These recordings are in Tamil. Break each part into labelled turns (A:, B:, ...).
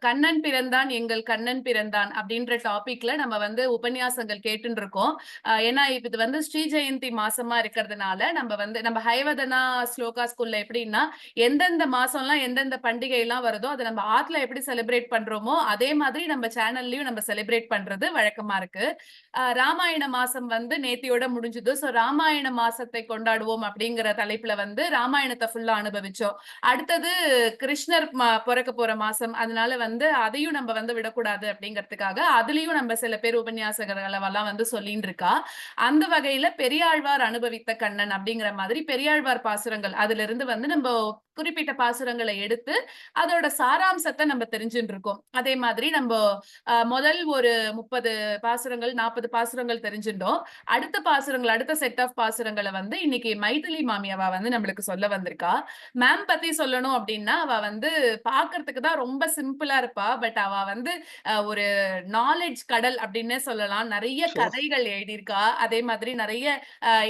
A: கண்ணன் பிறந்தான் எங்கள் கண்ணன் பிறந்தான் அப்படின்ற டாபிக்ல நம்ம வந்து உபன்யாசங்கள் கேட்டுட்டு இருக்கோம். ஏன்னா இப்ப இது வந்து ஸ்ரீ ஜெயந்தி மாசமா இருக்கிறதுனால நம்ம ஹயவதனா ஸ்லோகா ஸ்கூல்ல எப்படின்னா எந்தெந்த மாசம்லாம் எந்தெந்த பண்டிகை எல்லாம் வருதோ அதை நம்ம ஆத்துல எப்படி செலிப்ரேட் பண்றோமோ அதே மாதிரி நம்ம சேனல்லயும் நம்ம செலிப்ரேட் பண்றது வழக்கமா இருக்கு. ராமாயண மாசம் வந்து நேத்தியோட முடிஞ்சது. சோ ராமாயண மாசத்தை கொண்டாடுவோம் அப்படிங்கிற தலைப்புல வந்து ராமாயணத்தை ஃபுல்லா அனுபவிச்சோம். அடுத்தது கிருஷ்ணர் பிறக்க போற மாசம். அதனால வந்து அதையும் நம்ம வந்து விடக்கூடாது அப்படிங்கிறதுக்காக அதுலயும் நம்ம சில பேர் உபன்யாசகர்களெல்லாம் வந்து சொல்லிட்டு இருக்கா. அந்த வகையில பெரியாழ்வார் அனுபவித்த கண்ணன் அப்படிங்கிற மாதிரி பெரியாழ்வார் பாசுரங்கள் அதுல இருந்து வந்து நம்ம குறிப்பிட்ட பாசுரங்களை எடுத்து அதோட சாராம்சத்தை நம்ம தெரிஞ்சுட்டு இருக்கோம். அதே மாதிரி நம்ம முதல் ஒரு 30 பாசுரங்கள் 40 பாசுரங்கள் தெரிஞ்சுட்டோம். அடுத்த செட் ஆஃப் பாசுரங்களை வந்து இன்னைக்கு மைதிலி மாமி அவ வந்து நம்மளுக்கு சொல்ல வந்திருக்கா. மேம் பத்தி சொல்லணும் அப்படின்னா அவ வந்து பாக்குறதுக்கு தான் ரொம்ப சிம்பிளா இருப்பா. பட் அவ வந்து ஒரு நாலேஜ் கடல் அப்படின்னே சொல்லலாம். நிறைய கதைகள் எழுதியிருக்கா. அதே மாதிரி நிறைய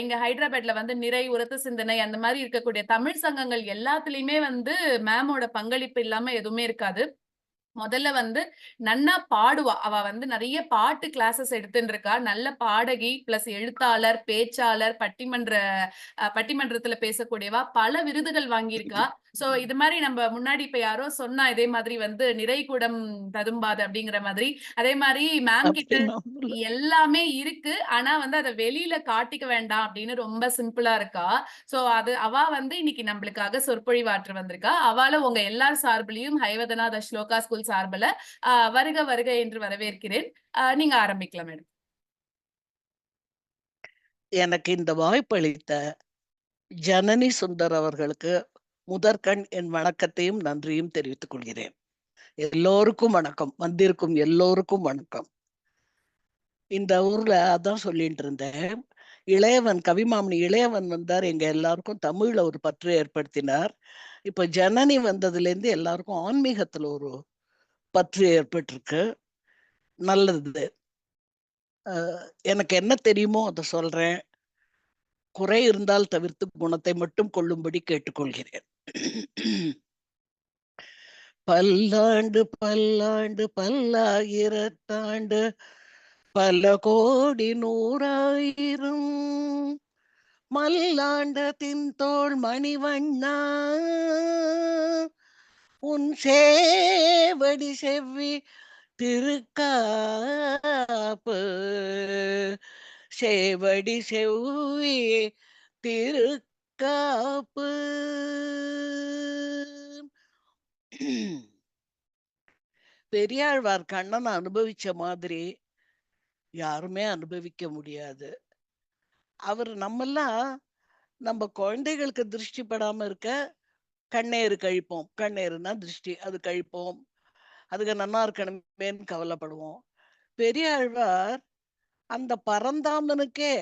A: இங்க ஹைதராபாத்ல வந்து நிறை உரத்து சிந்தனை அந்த மாதிரி இருக்கக்கூடிய தமிழ் சங்கங்கள் எல்லாத்துலயுமே வந்து மேமோட பங்களிப்பு இல்லாம எதுவுமே இருக்காது. முதல்ல வந்து நன்னா பாடுவா. அவ வந்து நெறைய பாட்டு கிளாஸஸ் எடுத்துன்னு இருக்கா. நல்ல பாடகி, பிளஸ் எழுத்தாளர், பேச்சாளர், பட்டிமன்றத்துல பேசக்கூடியவா. பல விருதுகள் வாங்கியிருக்கா. சோ இது மாரி நம்ம முன்னாடி இப்ப யாரோ சொன்னா இதே மாதிரி வந்து "நிறைகுடம் ததும்பாது" அப்படிங்கிற மாதிரி. அதே மாரி மேம் கிட்ட எல்லாமே இருக்கு. ஆனா வந்து அத வெளியில காட்டிக்க வேண்டாம் அப்படின்னு ரொம்ப சிம்பிளா இருக்கா. சோ அவ வந்து இன்னைக்கு நம்மளுக்காக சொற்பொழிவாற்ற வந்திருக்கா. அவாள உங்க எல்லார் சார்பிலயும் ஹைவதனா ஸ்லோகா ஸ்கூல் சார்புல வருக வருக என்று வரவேற்கிறேன். நீங்க ஆரம்பிக்கலாம் மேடம்.
B: எனக்கு இந்த வாய்ப்பளித்த ஜனனி சுந்தர் அவர்களுக்கு முதற்கண் என் வணக்கத்தையும் நன்றியும் தெரிவித்துக் கொள்கிறேன். எல்லோருக்கும் வணக்கம், வந்திருக்கும் எல்லோருக்கும் வணக்கம். இந்த ஊர்ல அதான் சொல்லிட்டு இருந்தேன். இளையவன் கவிமாமணி இளையவன் வந்தார், எங்க எல்லாருக்கும் தமிழ்ல ஒரு பற்று ஏற்படுத்தினார். இப்ப ஜனனி வந்ததுல இருந்து எல்லாருக்கும் ஆன்மீகத்துல ஒரு பற்று ஏற்பட்டிருக்கு. நல்லது. எனக்கு என்ன தெரியுமோ அதை சொல்றேன். குறை இருந்தால் தவிர்த்து குணத்தை மட்டும் கொள்ளும்படி கேட்டுக்கொள்கிறேன். பல்லாண்டு பல்லாண்டு பல்லாயிரத்தாண்டு பல கோடி நூறாயிரம் மல்லாண்ட தின்தோள் மணிவண்ணா உன் சேவடி செவ்வி திருக்காப்பு சேவடி செவ்வி திருக்காப்பு. பெரியாழ்வார் கண்ணனை அனுபவிச்ச மாதிரி யாருமே அனுபவிக்க முடியாது. அவர் நம்ம குழந்தைகளுக்கு திருஷ்டி படாம இருக்க கண்ணேறு கழிப்போம். கண்ணேறுனா திருஷ்டி, அது கழிப்போம். அதுக்கு நன்னா இருக்கணுமேன்னு கவலைப்படுவோம். பெரியாழ்வார் அந்த பரந்தாமனுக்கே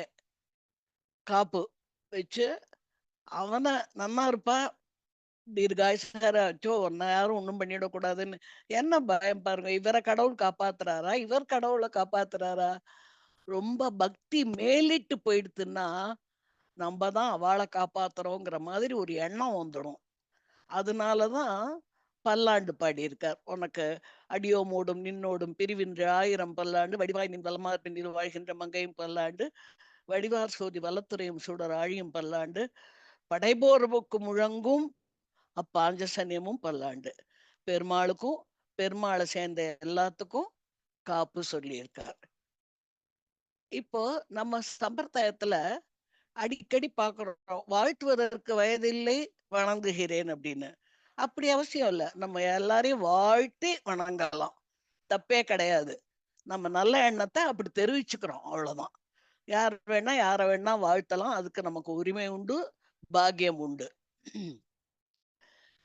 B: காப்பு வச்சு அவனை நன்னா இருப்பா, தீர்காயுசாச்சோ உன்னை யாரும் ஒண்ணும் பண்ணிடக்கூடாதுன்னு என்ன பயம் பாருங்க. இவரை கடவுள் காப்பாத்துறாரா, இவர் கடவுளை காப்பாத்துறாரா? ரொம்ப பக்தி மேலிட்டு போயிடுத்துன்னா நம்ம தான் அவளை காப்பாத்துறோங்கிற மாதிரி ஒரு எண்ணம் வந்துடும். அதனாலதான் பல்லாண்டு பாடியிருக்கார். உனக்கு அடியோ மூடும் நின்னோடும் பிரிவின்ற 1000 பல்லாண்டு வடிவாய் நின் வலமார் பின்னில் வாழ்கின்ற மங்கையும் பல்லாண்டு வடிவார் சோதி வலத்துறையும் சுடர் ஆழியும் பல்லாண்டு படைபோர்வுக்கு முழங்கும் அப்பாஞ்சசன்யமும் பல்லாண்டு. பெருமாளுக்கும் பெருமாளை சேர்ந்த எல்லாத்துக்கும் காப்பு சொல்லியிருக்கார். இப்போ நம்ம சம்பிரதாயத்துல அடிக்கடி பாக்குறோம், வாழ்த்துவதற்கு வயதில்லை வணங்குகிறேன் அப்படின்னு. அப்படி அவசியம் இல்லை. நம்ம எல்லாரையும் வாழ்த்தி வணங்கலாம், தப்பே கிடையாது. நம்ம நல்ல எண்ணத்தை அப்படி தெரிவிச்சுக்கிறோம், அவ்வளவுதான். யார் வேணா யாரை வேணா வாழ்த்தலாம், அதுக்கு நமக்கு உரிமை உண்டு, பாக்கியம் உண்டு.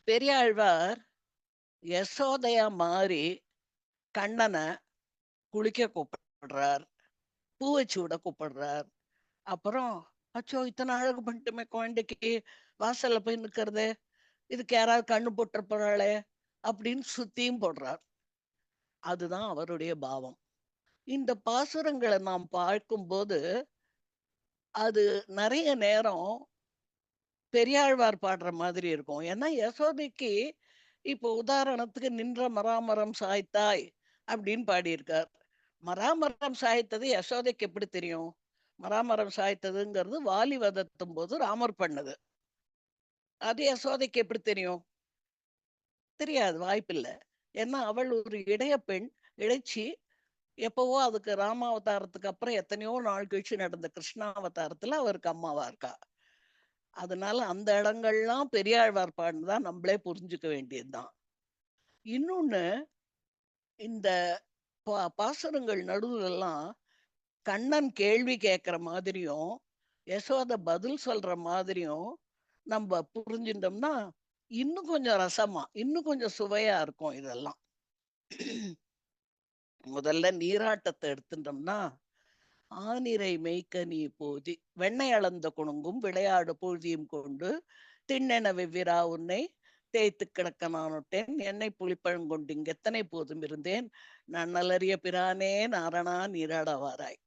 B: பெரியாழ்வார் யசோதையா மாறி கண்ணனை குளிக்க கூப்பிடுறார், பூ வச்சு விட கூப்பிடுறார். அப்புறம் அச்சோ இத்தனை அழகு பண்ணிட்டுமே குழந்தைக்கு வாசல்ல போய் நிக்கிறதே, இதுக்கு யாராவது கண்ணு போட்டு போறாளே அப்படின்னு சுத்தியும் போடுறார். அதுதான் அவருடைய பாவம். இந்த பாசுரங்களை நாம் பார்க்கும்போது அது நிறைய நேரம் பெரியாழ்வார் பாடுற மாதிரி இருக்கும். ஏன்னா யசோதைக்கு இப்போ உதாரணத்துக்கு நின்ற மராமரம் சாய்த்தாய் அப்படின்னு பாடியிருக்கார். மராமரம் சாய்த்தது யசோதைக்கு எப்படி தெரியும்? மராமரம் சாய்த்ததுங்கிறது வாலி வதத்தும் போது ராமர் பண்ணது. அது யசோதைக்கு எப்படி தெரியும்? தெரியாது, வாய்ப்பில்ல. ஏன்னா அவள் ஒரு இடைய பெண், இடைச்சி. எப்பவோ அதுக்கு ராமாவதாரத்துக்கு அப்புறம் எத்தனையோ நாள் கழிச்சு நடந்த கிருஷ்ணாவதாரத்துல அவருக்கு அம்மாவா இருக்கா. அதனால அந்த இடங்கள்லாம் பெரியாழ்வார் பாடினதா நம்மளே புரிஞ்சுக்க வேண்டியதுதான். இன்னொன்னு, இந்த பாசுரங்கள் நடுவுல எல்லாம் கண்ணன் கேள்வி கேட்கிற மாதிரியும் யசோத பதில் சொல்ற மாதிரியும் நம்ம புரிஞ்சுட்டோம்னா இன்னும் கொஞ்சம் ரசமா, இன்னும் கொஞ்சம் சுவையா இருக்கும் இதெல்லாம். முதல்ல நீராட்டத்தை எடுத்துட்டோம்னா, ஆனிரை மேய்க்க நீ போதி வெண்ணெய் அளந்த குணுங்கும் விளையாடு பொழுதியும் கொண்டு திண்ணென வெவ்விரா உன்னை தேய்த்து கிடக்க நானுட்டேன் எண்ணெய் புளிப்பழங்கொண்டு இங்கு எத்தனை போதும் இருந்தேன் நன்னலறிய பிரானே நாரணா நீராடவாராய்.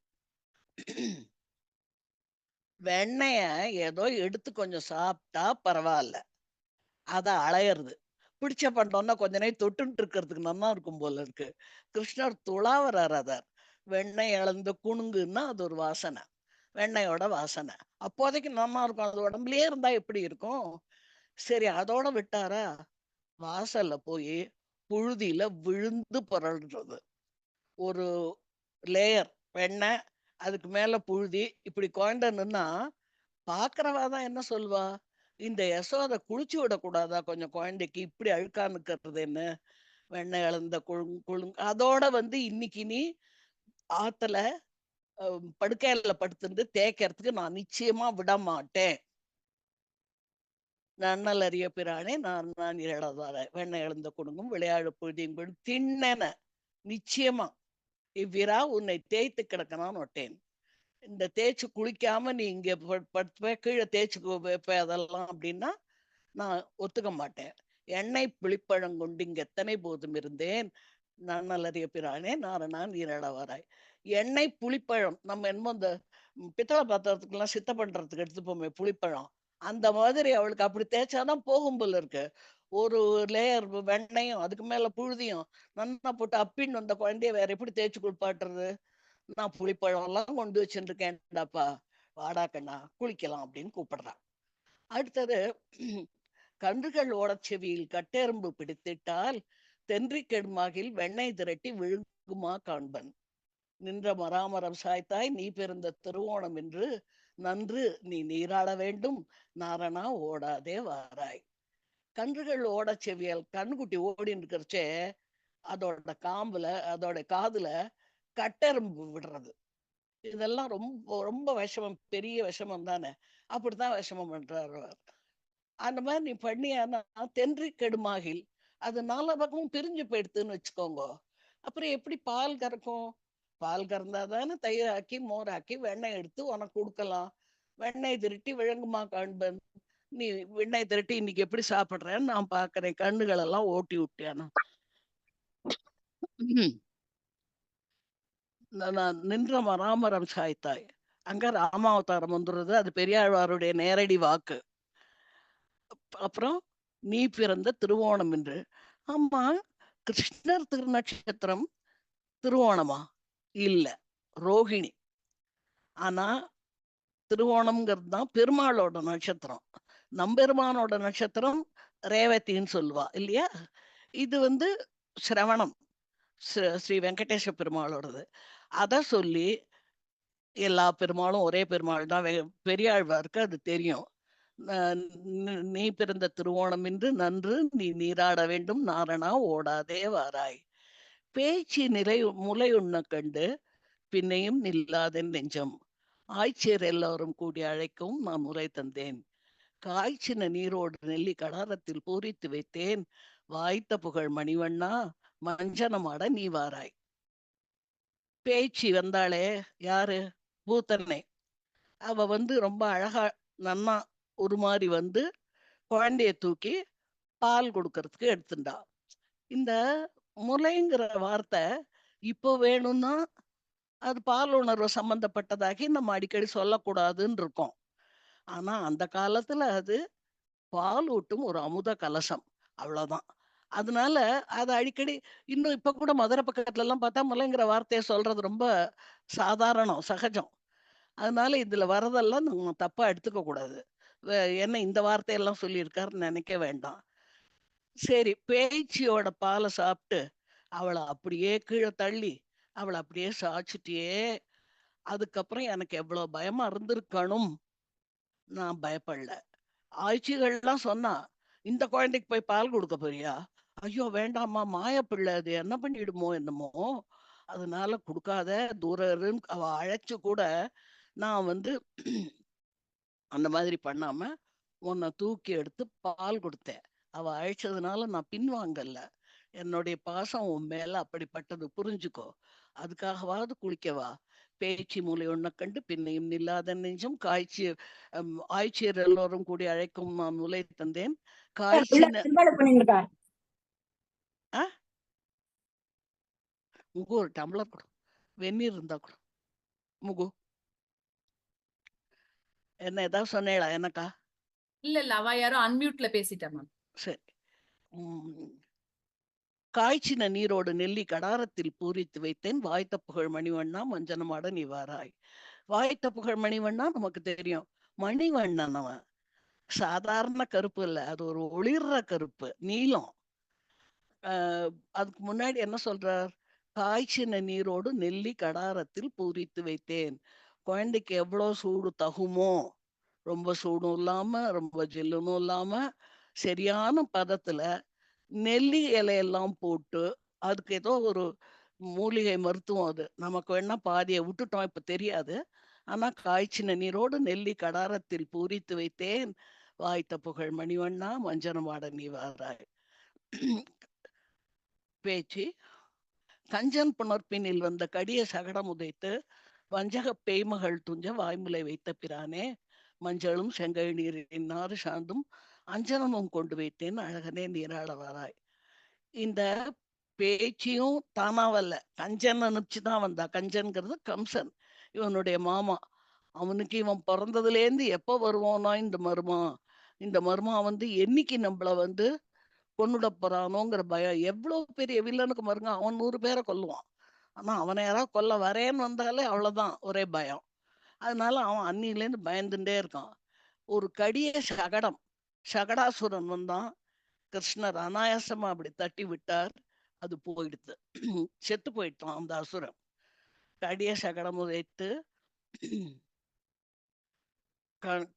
B: வெண்ணெய ஏதோ எடுத்து கொஞ்சம் சாப்பிட்டா பரவாயில்ல, அத அலையிறது. பிடிச்ச பண்டோம்னா கொஞ்ச நேரம் தொட்டுட்டு இருக்கிறதுக்கு நல்லா இருக்கும் போல இருக்கு. கிருஷ்ணர் துளாவரார் அதார். வெண்ணெய் இழந்த குணுங்குன்னா அது ஒரு வாசனை, வெண்ணெயோட வாசனை. அப்போதைக்கு நல்லா இருக்கும், அது உடம்புலயே இருந்தா எப்படி இருக்கும்? சரி, அதோட விட்டாரா, வாசல்ல போய் புழுதியில விழுந்து புரள்றது. ஒரு லேயர் வெண்ணெய், அதுக்கு மேல புழுதி, இப்படி குழந்தை நின்னா பாக்குறவா தான் என்ன சொல்வா? இந்த யசோத குளிச்சு விடக்கூடாதா கொஞ்சம் குழந்தைக்கு, இப்படி அழுக்கா நிக்கிறது என்ன? வெண்ணெய் இழந்த குழுங் அதோட இன்னைக்கு நீ ஆத்துல படுக்கையில படுத்துட்டு தேய்க்கிறதுக்கு நான் நிச்சயமா விட மாட்டேன். நன்னல் அறிய பிரானே நான் நான் இழதார வெண்ணெய் இழந்த குடுங்கும் விளையாடு பொழுதியும் திண்ணென நிச்சயமா இவ்விரா உன்னை தேய்த்து கிடக்கணும்னு ஒட்டேன். இந்த தேய்ச்சு குளிக்காம நீ இங்க படுத்துப்ப, கீழே தேய்ச்சு வைப்ப, அதெல்லாம் அப்படின்னா நான் ஒத்துக்க மாட்டேன். எண்ணெய் புளிப்பழங்கொண்டு இங்க எத்தனை போதும் இருந்தேன் நன்னலறிய பிரானே நாரணான் ஈரடவாராய். எண்ணெய் புளிப்பழம் நம்ம என்னமோ இந்த பித்தளை பாத்திரத்துக்கு எல்லாம் சித்த பண்றதுக்கு எடுத்துப்போமே புளிப்பழம், அந்த மாதிரி அவளுக்கு அப்படி தேய்ச்சாதான் போகும் போல இருக்கு. ஒரு லேயர் வெண்ணையும் அதுக்கு மேல புழுதியும் நல்லா போட்டு அப்பின்னு வந்த குழந்தைய வேற எப்படி தேய்ச்சி குளிப்பாட்டுறது? நான் புளிப்பழம் எல்லாம் கொண்டு வச்சுருக்கேன்டாப்பா, வாடா கண்ணா குளிக்கலாம் அப்படின்னு கூப்பிடுறான். அடுத்தது, கன்றுகள் ஓடச் செவியில் கட்டெரும்பு பிடித்திட்டால் தென்றி கெடுமாகில் வெண்ணெய் திரட்டி விழுங்குமா காண்பன். நின்ற மராமரம் சாய்த்தாய் நீ பிறந்த திருவோணம் என்று நன்று நீ நீராட வேண்டும் நாரணா ஓடாதே வாராய். கன்றுகள் ஓடச் செவியல், கண்ணுக்குட்டி ஓடின்னு இருக்கிறச்சே அதோட காம்புல அதோட காதுல கட்டெரும்பு விடுறது. இதெல்லாம் ரொம்ப ரொம்ப விஷமம், பெரிய விஷமம் தானே. அப்படித்தான் விஷமம் பண்றாரு அவர். அந்த மாதிரி நீ பண்ணியானா தென்றி கெடுமாகில், அது நாலா பக்கமும் பிரிஞ்சு போயிடுத்துன்னு வச்சுக்கோங்க. அப்புறம் எப்படி பால் கறக்கும்? பால் கறந்தா தானே தயிர் ஆக்கி மோராக்கி வெண்ணெய் எடுத்து உனக்கு கொடுக்கலாம். வெண்ணெய் திருட்டி விழுங்குமா காண்பன். நீ வெண்ணெய் திருட்டி இன்னைக்கு எப்படி சாப்பிடுறேன்னு நான் பாக்குறேன். கண்ணுகள் எல்லாம் ஓட்டி விட்டியானா. நான் நின்ற மராமரம் சாய்த்தாய், அங்க ராமாவதாரம் வந்துடுறது. அது பெரியாழ்வாருடைய நேரடி வாக்கு. அப்புறம் நீ பிறந்த திருவோணம் என்று. ஆமா, கிருஷ்ணர் திருநட்சத்திரம் திருவோணமா? இல்ல, ரோகிணி. ஆனா திருவோணம்ங்கிறது தான் பெருமாளோட நட்சத்திரம். நம்பெருமானோட நட்சத்திரம் ரேவதின்னு சொல்லுவா இல்லையா? இது சிரவணம், ஸ்ரீ வெங்கடேச பெருமாளோடது. அத சொல்லி எல்லா பெருமாளும் ஒரே பெருமாள் தான். பெரியாழ்வாருக்கு அது தெரியும். நீ பிறந்த திருவோணம் என்று நன்று நீ நீராட வேண்டும் நாரணா ஓடாதே வாராய். பேச்சு நிலை முலையுண்ண கண்டு பின்னையும் நில்லாதென் நெஞ்சம். ஆய்ச்சியர் எல்லாரும் கூடி அழைக்கவும் நான் உரை தந்தேன். காய்ச்சின நீரோடு நெல்லி கடாரத்தில் பூரித்து வைத்தேன். வாய்த்த புகழ் மணிவண்ணா மஞ்சனமாட நீ வாராய். பேச்சு வந்தாளே, யாரு? பூத்தன்னை. அவ ரொம்ப அழகா நன்னா ஒரு மாதிரி குழந்தைய தூக்கி பால் கொடுக்கறதுக்கு எடுத்துட்டா. இந்த முலைங்கிற வார்த்தை இப்போ வேணும்னா அது பால் உணர்வு சம்பந்தப்பட்டதாகி நம்ம அடிக்கடி சொல்லக்கூடாதுன்னு இருக்கோம். ஆனா அந்த காலத்துல அது பால் ஊட்டும் ஒரு அமுத கலசம், அவ்வளவுதான். அதனால அது அடிக்கடி இன்னும் இப்ப கூட மதுரை பக்கத்துல எல்லாம் பார்த்தா முல்லைங்கிற வார்த்தைய சொல்றது ரொம்ப சாதாரணம், சகஜம். அதனால இதுல வரதெல்லாம் நம்ம தப்பா எடுத்துக்க கூடாது. என்ன இந்த வார்த்தையெல்லாம் சொல்லியிருக்காருன்னு நெனைக்க வேண்டாம். சரி, பேச்சியோட பால சாப்ட்டு, அவள அப்படியே கீழ தள்ளி, அவள அப்படியே சாய்ச்சுட்டியே! அதுக்கப்புறம் எனக்கு எவ்வளோ பயமா இருந்திருக்கணும். நான் பயப்படல. ஆய்ச்சிகள்லாம் சொன்னா, "இந்த குழந்தைக்கு போய் பால் குடுக்க போறியா? ஐயோ! வேண்டாம்மா, மாயப்பிள்ளை அது என்ன பண்ணிடுமோ என்னமோ! அதனால குடுக்காத, தூரம் இருன்னு" அவ அழைச்சு கூட நான் வந்து அந்த மாதிரி பண்ணாம, உன்ன தூக்கி எடுத்து பால் குடுத்தேன். அவ அழைச்சதுனால நான் பின்வாங்கல. என்னுடைய பாசம் உன் மேல அப்படிப்பட்டது புரிஞ்சுக்கோ. அதுக்காகவாவது குளிக்கவா? பேச்சு மூலை ஒண்ணக் கண்டு பின்னையும் நில்லாத நெஞ்சம் காய்ச்சி ஆய்ச்சியர் எல்லோரும் கூடி அழைக்கும் நான் முலை தந்தேன்.
C: உள்ள
B: காய்ச்சின
C: ஏற்பாடு பண்ணுங்கக்கா.
B: ஆ முகு ஒரு டம்ளர் கொடு. வெந்நீர் இருந்தா கொடு. முகு என்ன ஏதாவது சொன்னேளா எனக்கா?
A: இல்ல, இல்ல. அவ யாரோ அன்மியூட்ல பேசிட்டா மேம்.
B: சரி. ம். காய்ச்சின நீரோடு நெல்லி கடாரத்தில் பூரித்து வைத்தேன். வாய்த்த புகழ் மணிவண்ணா மஞ்சனமாட நீ வாராய். வாய்த்த புகழ் மணிவண்ணா நமக்கு தெரியும். மணிவண்ணன் அவன். சாதாரண கருப்பு இல்ல. அது ஒரு ஒளிர்ற கருப்பு. நீலம். அ அதுக்கு முன்னாடி என்ன சொல்றார்? காய்ச்சின நீரோடு நெல்லி கடாரத்தில் பூரித்து வைத்தேன். குழந்தைக்கு எவ்வளோ சூடு தகுமோ, ரொம்ப சூடும் இல்லாம, ரொம்ப ஜில்லுனும் இல்லாம, சரியான பதத்துல நெல்லி இலையெல்லாம் போட்டு, அதுக்கு ஏதோ ஒரு மூலிகை மருத்துவம் அது. நமக்கு வேணா பாதிய விட்டுட்டோம். இப்ப தெரியாது. ஆனா காய்ச்சின நீரோடு நெல்லி கடாரத்தில் பூரித்து வைத்தேன். வாய்த்த புகழ் மணிவண்ணா மஞ்சனமாட நீ வாராய். பேச்சு கஞ்சன் புணர்ப்பினில் வந்த கடிய சகடம் உதைத்து வஞ்சகப் பேய்மகள் துஞ்ச வாய்முலை வைத்த பிரானே மஞ்சளும் செங்கை நீரின் நாறு சாந்தும் அஞ்சனமும் கொண்டு வைத்தேன் அழகனே நீராட வாராய். இந்த பேச்சியும் தானா வரல. கஞ்சன் அனுப்பிச்சுதான் வந்தா. கஞ்சன்கிறது கம்சன். இவனுடைய மாமா. அவனுக்கு இவன் பிறந்ததுலேருந்து எப்ப வருவானோ இந்த மருமகன். இந்த மருமகன் வந்து என்னைக்கு நம்மள வந்து கொன்னுட போறானோங்கிற பயம். எவ்வளவு பெரிய வில்லனுக்கு பாருங்க, அவன் 100 பேரை கொல்லுவான். ஆனா அவனை யாராவது கொல்ல வரேன்னு வந்தாலே அவ்வளவுதான் ஒரே பயம். அதனால அவன் அன்னியிலேருந்து பயந்துட்டே இருக்கான். ஒரு கடிய சகடம், சகடாசுரன் வந்தான். கிருஷ்ணர் அனாயாசமா அப்படி தட்டி விட்டார். அது போயிடுத்து. செத்து போயிட்டான் அந்த அசுரன். கடிய சகடம் உதைத்து க-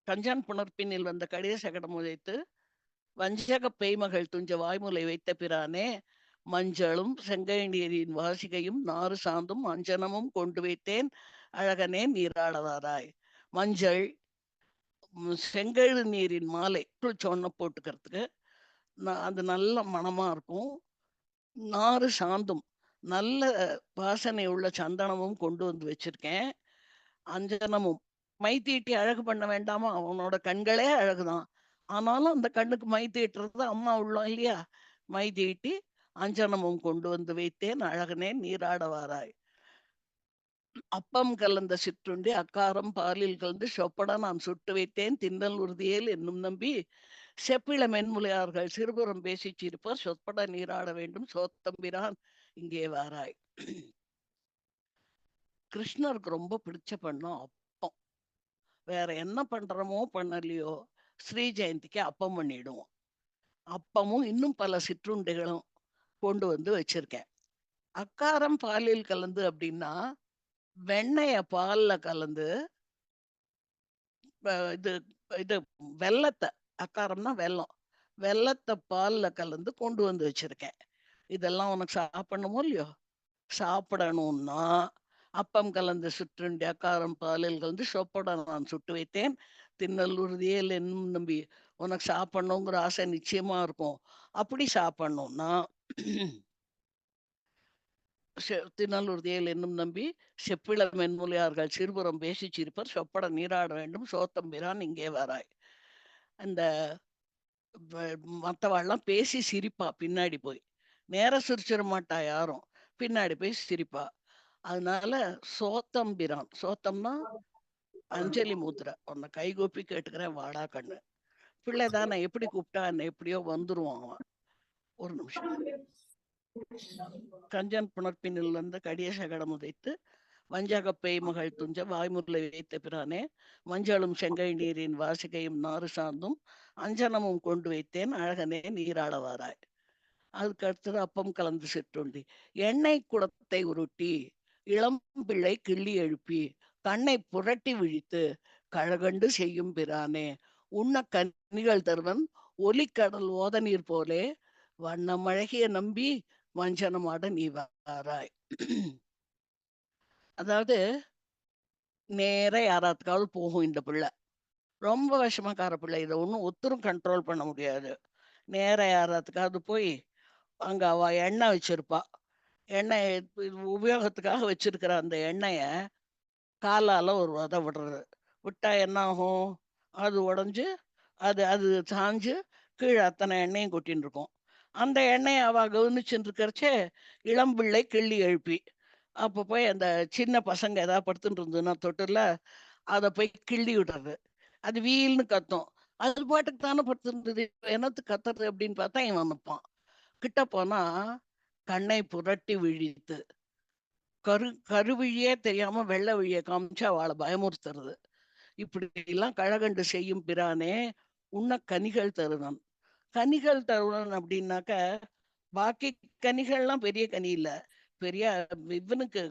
B: கஞ்சன் புணர்ப்பினில் வந்த கடிய சகடம் உதைத்து வஞ்சக பேய்மகள் துஞ்ச வாய்மூலை வைத்த பிரானே மஞ்சளும் செங்கை நீரின் வாசிகையும் நாறு சாந்தும் அஞ்சனமும் கொண்டு வைத்தேன் அழகனே நீராடவாராய். மஞ்சள், செங்கழு நீரின் மாலை குளிச்சோன்ன போட்டுக்கிறதுக்கு அது நல்ல மணமா இருக்கும். நாறு சாந்தும் நல்ல வாசனை உள்ள சந்தனமும் கொண்டு வந்து வச்சிருக்கேன். அஞ்சனமும் மை தீட்டி அழகு பண்ண வேண்டாமா? அவனோட கண்களே அழகுதான். ஆனாலும் அந்த கண்ணுக்கு மை தீட்டுறது அம்மா உள்ளம் இல்லையா? மை தீட்டி அஞ்சனமும் கொண்டு வந்து வைத்தேன் அழகனே நீராட வாராய். அப்பம் கலந்த சிற்றுண்டி அக்காரம் பாலில் கலந்து சொப்பட நான் சுட்டு வைத்தேன் தின்னல் உறுதியேல் என்னும் நம்பி செப்பிள மென்முலையார்கள் சிறுபுறம் பேசிச் சிரிப்பர் சொற்பட நீராட வேண்டும் சோத்தம்பிரான் இங்கே வாராய். கிருஷ்ணருக்கு ரொம்ப பிடிச்ச பண்ணும் அப்பம். வேற என்ன பண்றோமோ பண்ணலையோ ஸ்ரீ ஜெயந்திக்கு அப்பம் பண்ணிடுவோம். அப்பமும் இன்னும் பல சிற்றுண்டிகளும் கொண்டு வந்து வச்சிருக்கேன். அக்காரம் பாலில் கலந்து அப்படின்னா வெண்ணெய பால்ல கலந்து இது இது வெல்லத்தை, அக்காரம்னா வெல்லம், வெல்லத்தை பால்ல கலந்து கொண்டு வந்து வச்சிருக்கேன். இதெல்லாம் உனக்கு சாப்பிடணுமோ இல்லையோ? சாப்பிடணும்னா அப்பம் கலந்த சிற்றுண்டி அக்காரம் பாலில் கலந்து சொப்பட நான் சுட்டு வைத்தேன் தின்னல் உறுதியேல் என்னும் நம்பி. உனக்கு சாப்பிடணுங்கிற ஆசை நிச்சயமா இருக்கும். அப்படி சாப்பிடணும்னா தின்னலுறுதியேல் என்னும் நம்பி செப்பிள மென்முலையார்கள் சிறுபுறம் பேசி சிரிப்பர் சொப்பட நீராட வேண்டும் சோத்தம்பிரான் இங்கே வராய். அந்த மற்றவாள்லாம் பேசி சிரிப்பா பின்னாடி போய். நேர சிரிச்சிட மாட்டா யாரும். பின்னாடி போய் சிரிப்பா. அதனால சோத்தம்பிரான், சோத்தம்னா அஞ்சலி முத்ரை. உன்னை கைகூப்பி கேட்டுக்கிறேன் வாடா கண்ணு. பிள்ளைதானே எப்படி கூப்பிட்டா என்ன எப்படியோ வந்துருவான் அவன். ஒரு நிமிஷம். கஞ்சன் புணர்ப்பினில் வந்த கடிய சகடம் உதைத்து வஞ்சகப்பை மகள் துஞ்ச வாய்முறை வைத்த பிரானே மஞ்சளும் செங்கை நீரின் வாசிகையும் நாறு சார்ந்தும் அஞ்சனமும் கொண்டு வைத்தேன் அழகனே நீராடவாராய். அதுக்கு அடுத்தது அப்பம் கலந்து சிற்றுண்டி. எண்ணெய் குடத்தை உருட்டி இளம் பிள்ளை கிள்ளி எழுப்பி கண்ணை புரட்டி விழித்து கழகண்டு செய்யும் பிரானே உண்ண கனிகள் தருவன் ஒலிக்கடல் ஓத நீர் போலே வண்ணமழகிய நம்பி வஞ்சனமாட நீ வாராய். அதாவது நேரா யாராத்துக்காவது போகும் இந்த பிள்ளை. ரொம்ப விஷமக்கார பிள்ளை. இதை ஒன்றும் ஒத்தரும் கண்ட்ரோல் பண்ண முடியாது. நேரா யாராத்துக்காவது போய் அங்க அவ எண்ணெய் வச்சிருப்பா. எண்ணெய் உபயோகத்துக்காக வச்சிருக்கிற அந்த எண்ணெய காலால ஒரு உத விடுறது. விட்டா என்ன ஆகும்? அது உடைஞ்சு அது அது சாஞ்சு கீழே அத்தனை எண்ணெயும் கொட்டின்னு இருக்கும். அந்த எண்ணெயை அவ கவனிச்சுட்டு இருக்கிறச்சே இளம்பிள்ளை கிள்ளி எழுப்பி அப்ப போய் அந்த சின்ன பசங்க ஏதாவது படுத்துட்டு இருந்ததுன்னா தொட்டுல அதை போய் கிள்ளி விடுறது. அது வீல்னு கத்தும். அது பாட்டுக்கு தானே படுத்துருந்தது, என்னத்து கத்துறது அப்படின்னு பார்த்தா இவன் நிற்பான். கிட்ட போனா கண்ணை புரட்டி விழித்து கருவிழியே தெரியாம வெள்ளை விழிய காமிச்சு அவளை பயமுறுத்துறது. இப்படி எல்லாம் கழகண்டு செய்யும் பிரானே உன்ன கனிகள் தருணன். கனிகள் தருணன் அப்படின்னாக்க பாக்கி கனிகள்லாம் பெரிய கனி இல்ல. பெரிய இவனுக்கு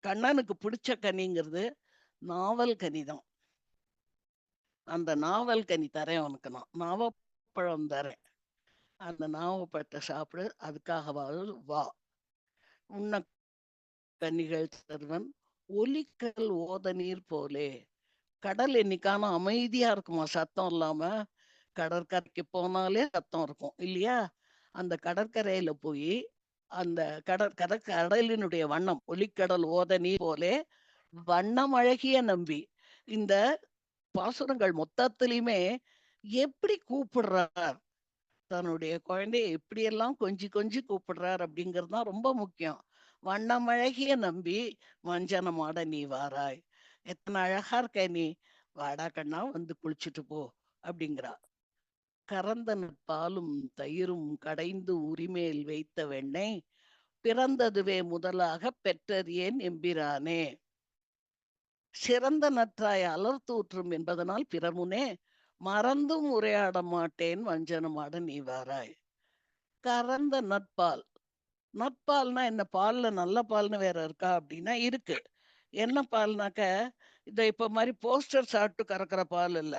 B: கண்ணனுக்கு பிடிச்ச கனிங்கிறது நாவல் கனிதான். அந்த நாவல் கனி தரேன் உனக்கு, நான் நாவப்பழம் தரேன். அந்த நாவப்பழத்தை சாப்பிடு, அதுக்காகவாவது வா. உன்ன கனிகள் தருவன் ஒலிக்கல் ஓத நீர் போலே. கடல் என்னைக்கான அமைதியா இருக்குமா சத்தம் இல்லாம? கடற்கரைக்கு போனாலே சத்தம் இருக்கும் இல்லையா? அந்த கடற்கரையில போய் அந்த கடலினுடைய வண்ணம் ஒலிக்கடல் ஓத நீர் போலே வண்ணம் அழகிய நம்பி இந்த பாசுரங்கள் மொத்தத்திலையுமே எப்படி கூப்பிடுறார், தன்னுடைய குழந்தைய எப்படியெல்லாம் கொஞ்சி கொஞ்சி கூப்பிடுறார் அப்படிங்கிறது தான் ரொம்ப முக்கியம். வண்ணமழகிய நம்பி வஞ்சனமாட நீ வாராய். எத்தனை அழகா இருக்க நீ, வாடா கண்ணா வந்து குளிச்சுட்டு போ அப்படிங்கிறா. கறந்த பாலும் தயிரும் கடைந்து உரிமேல் வைத்த வெண்ணெய் பிறந்ததுவே முதலாக பெற்றறியேன் எம்பிரானே. சிறந்த நற்றாய் அலர்த்தூற்றும் என்பதனால் பிறமுனே மறந்தும் உரையாட மாட்டேன் வஞ்சனமாட நீ வாராய். கறந்த நட்பால். நட்பால்னா என்ன? பால்ல நல்ல பால்னு வேற இருக்கா அப்படின்னா இருக்கு. என்ன பால்னாக்க இத இப்ப மாதிரி போஸ்டர் சாப்பிட்டு கறக்கிற பால் இல்ல,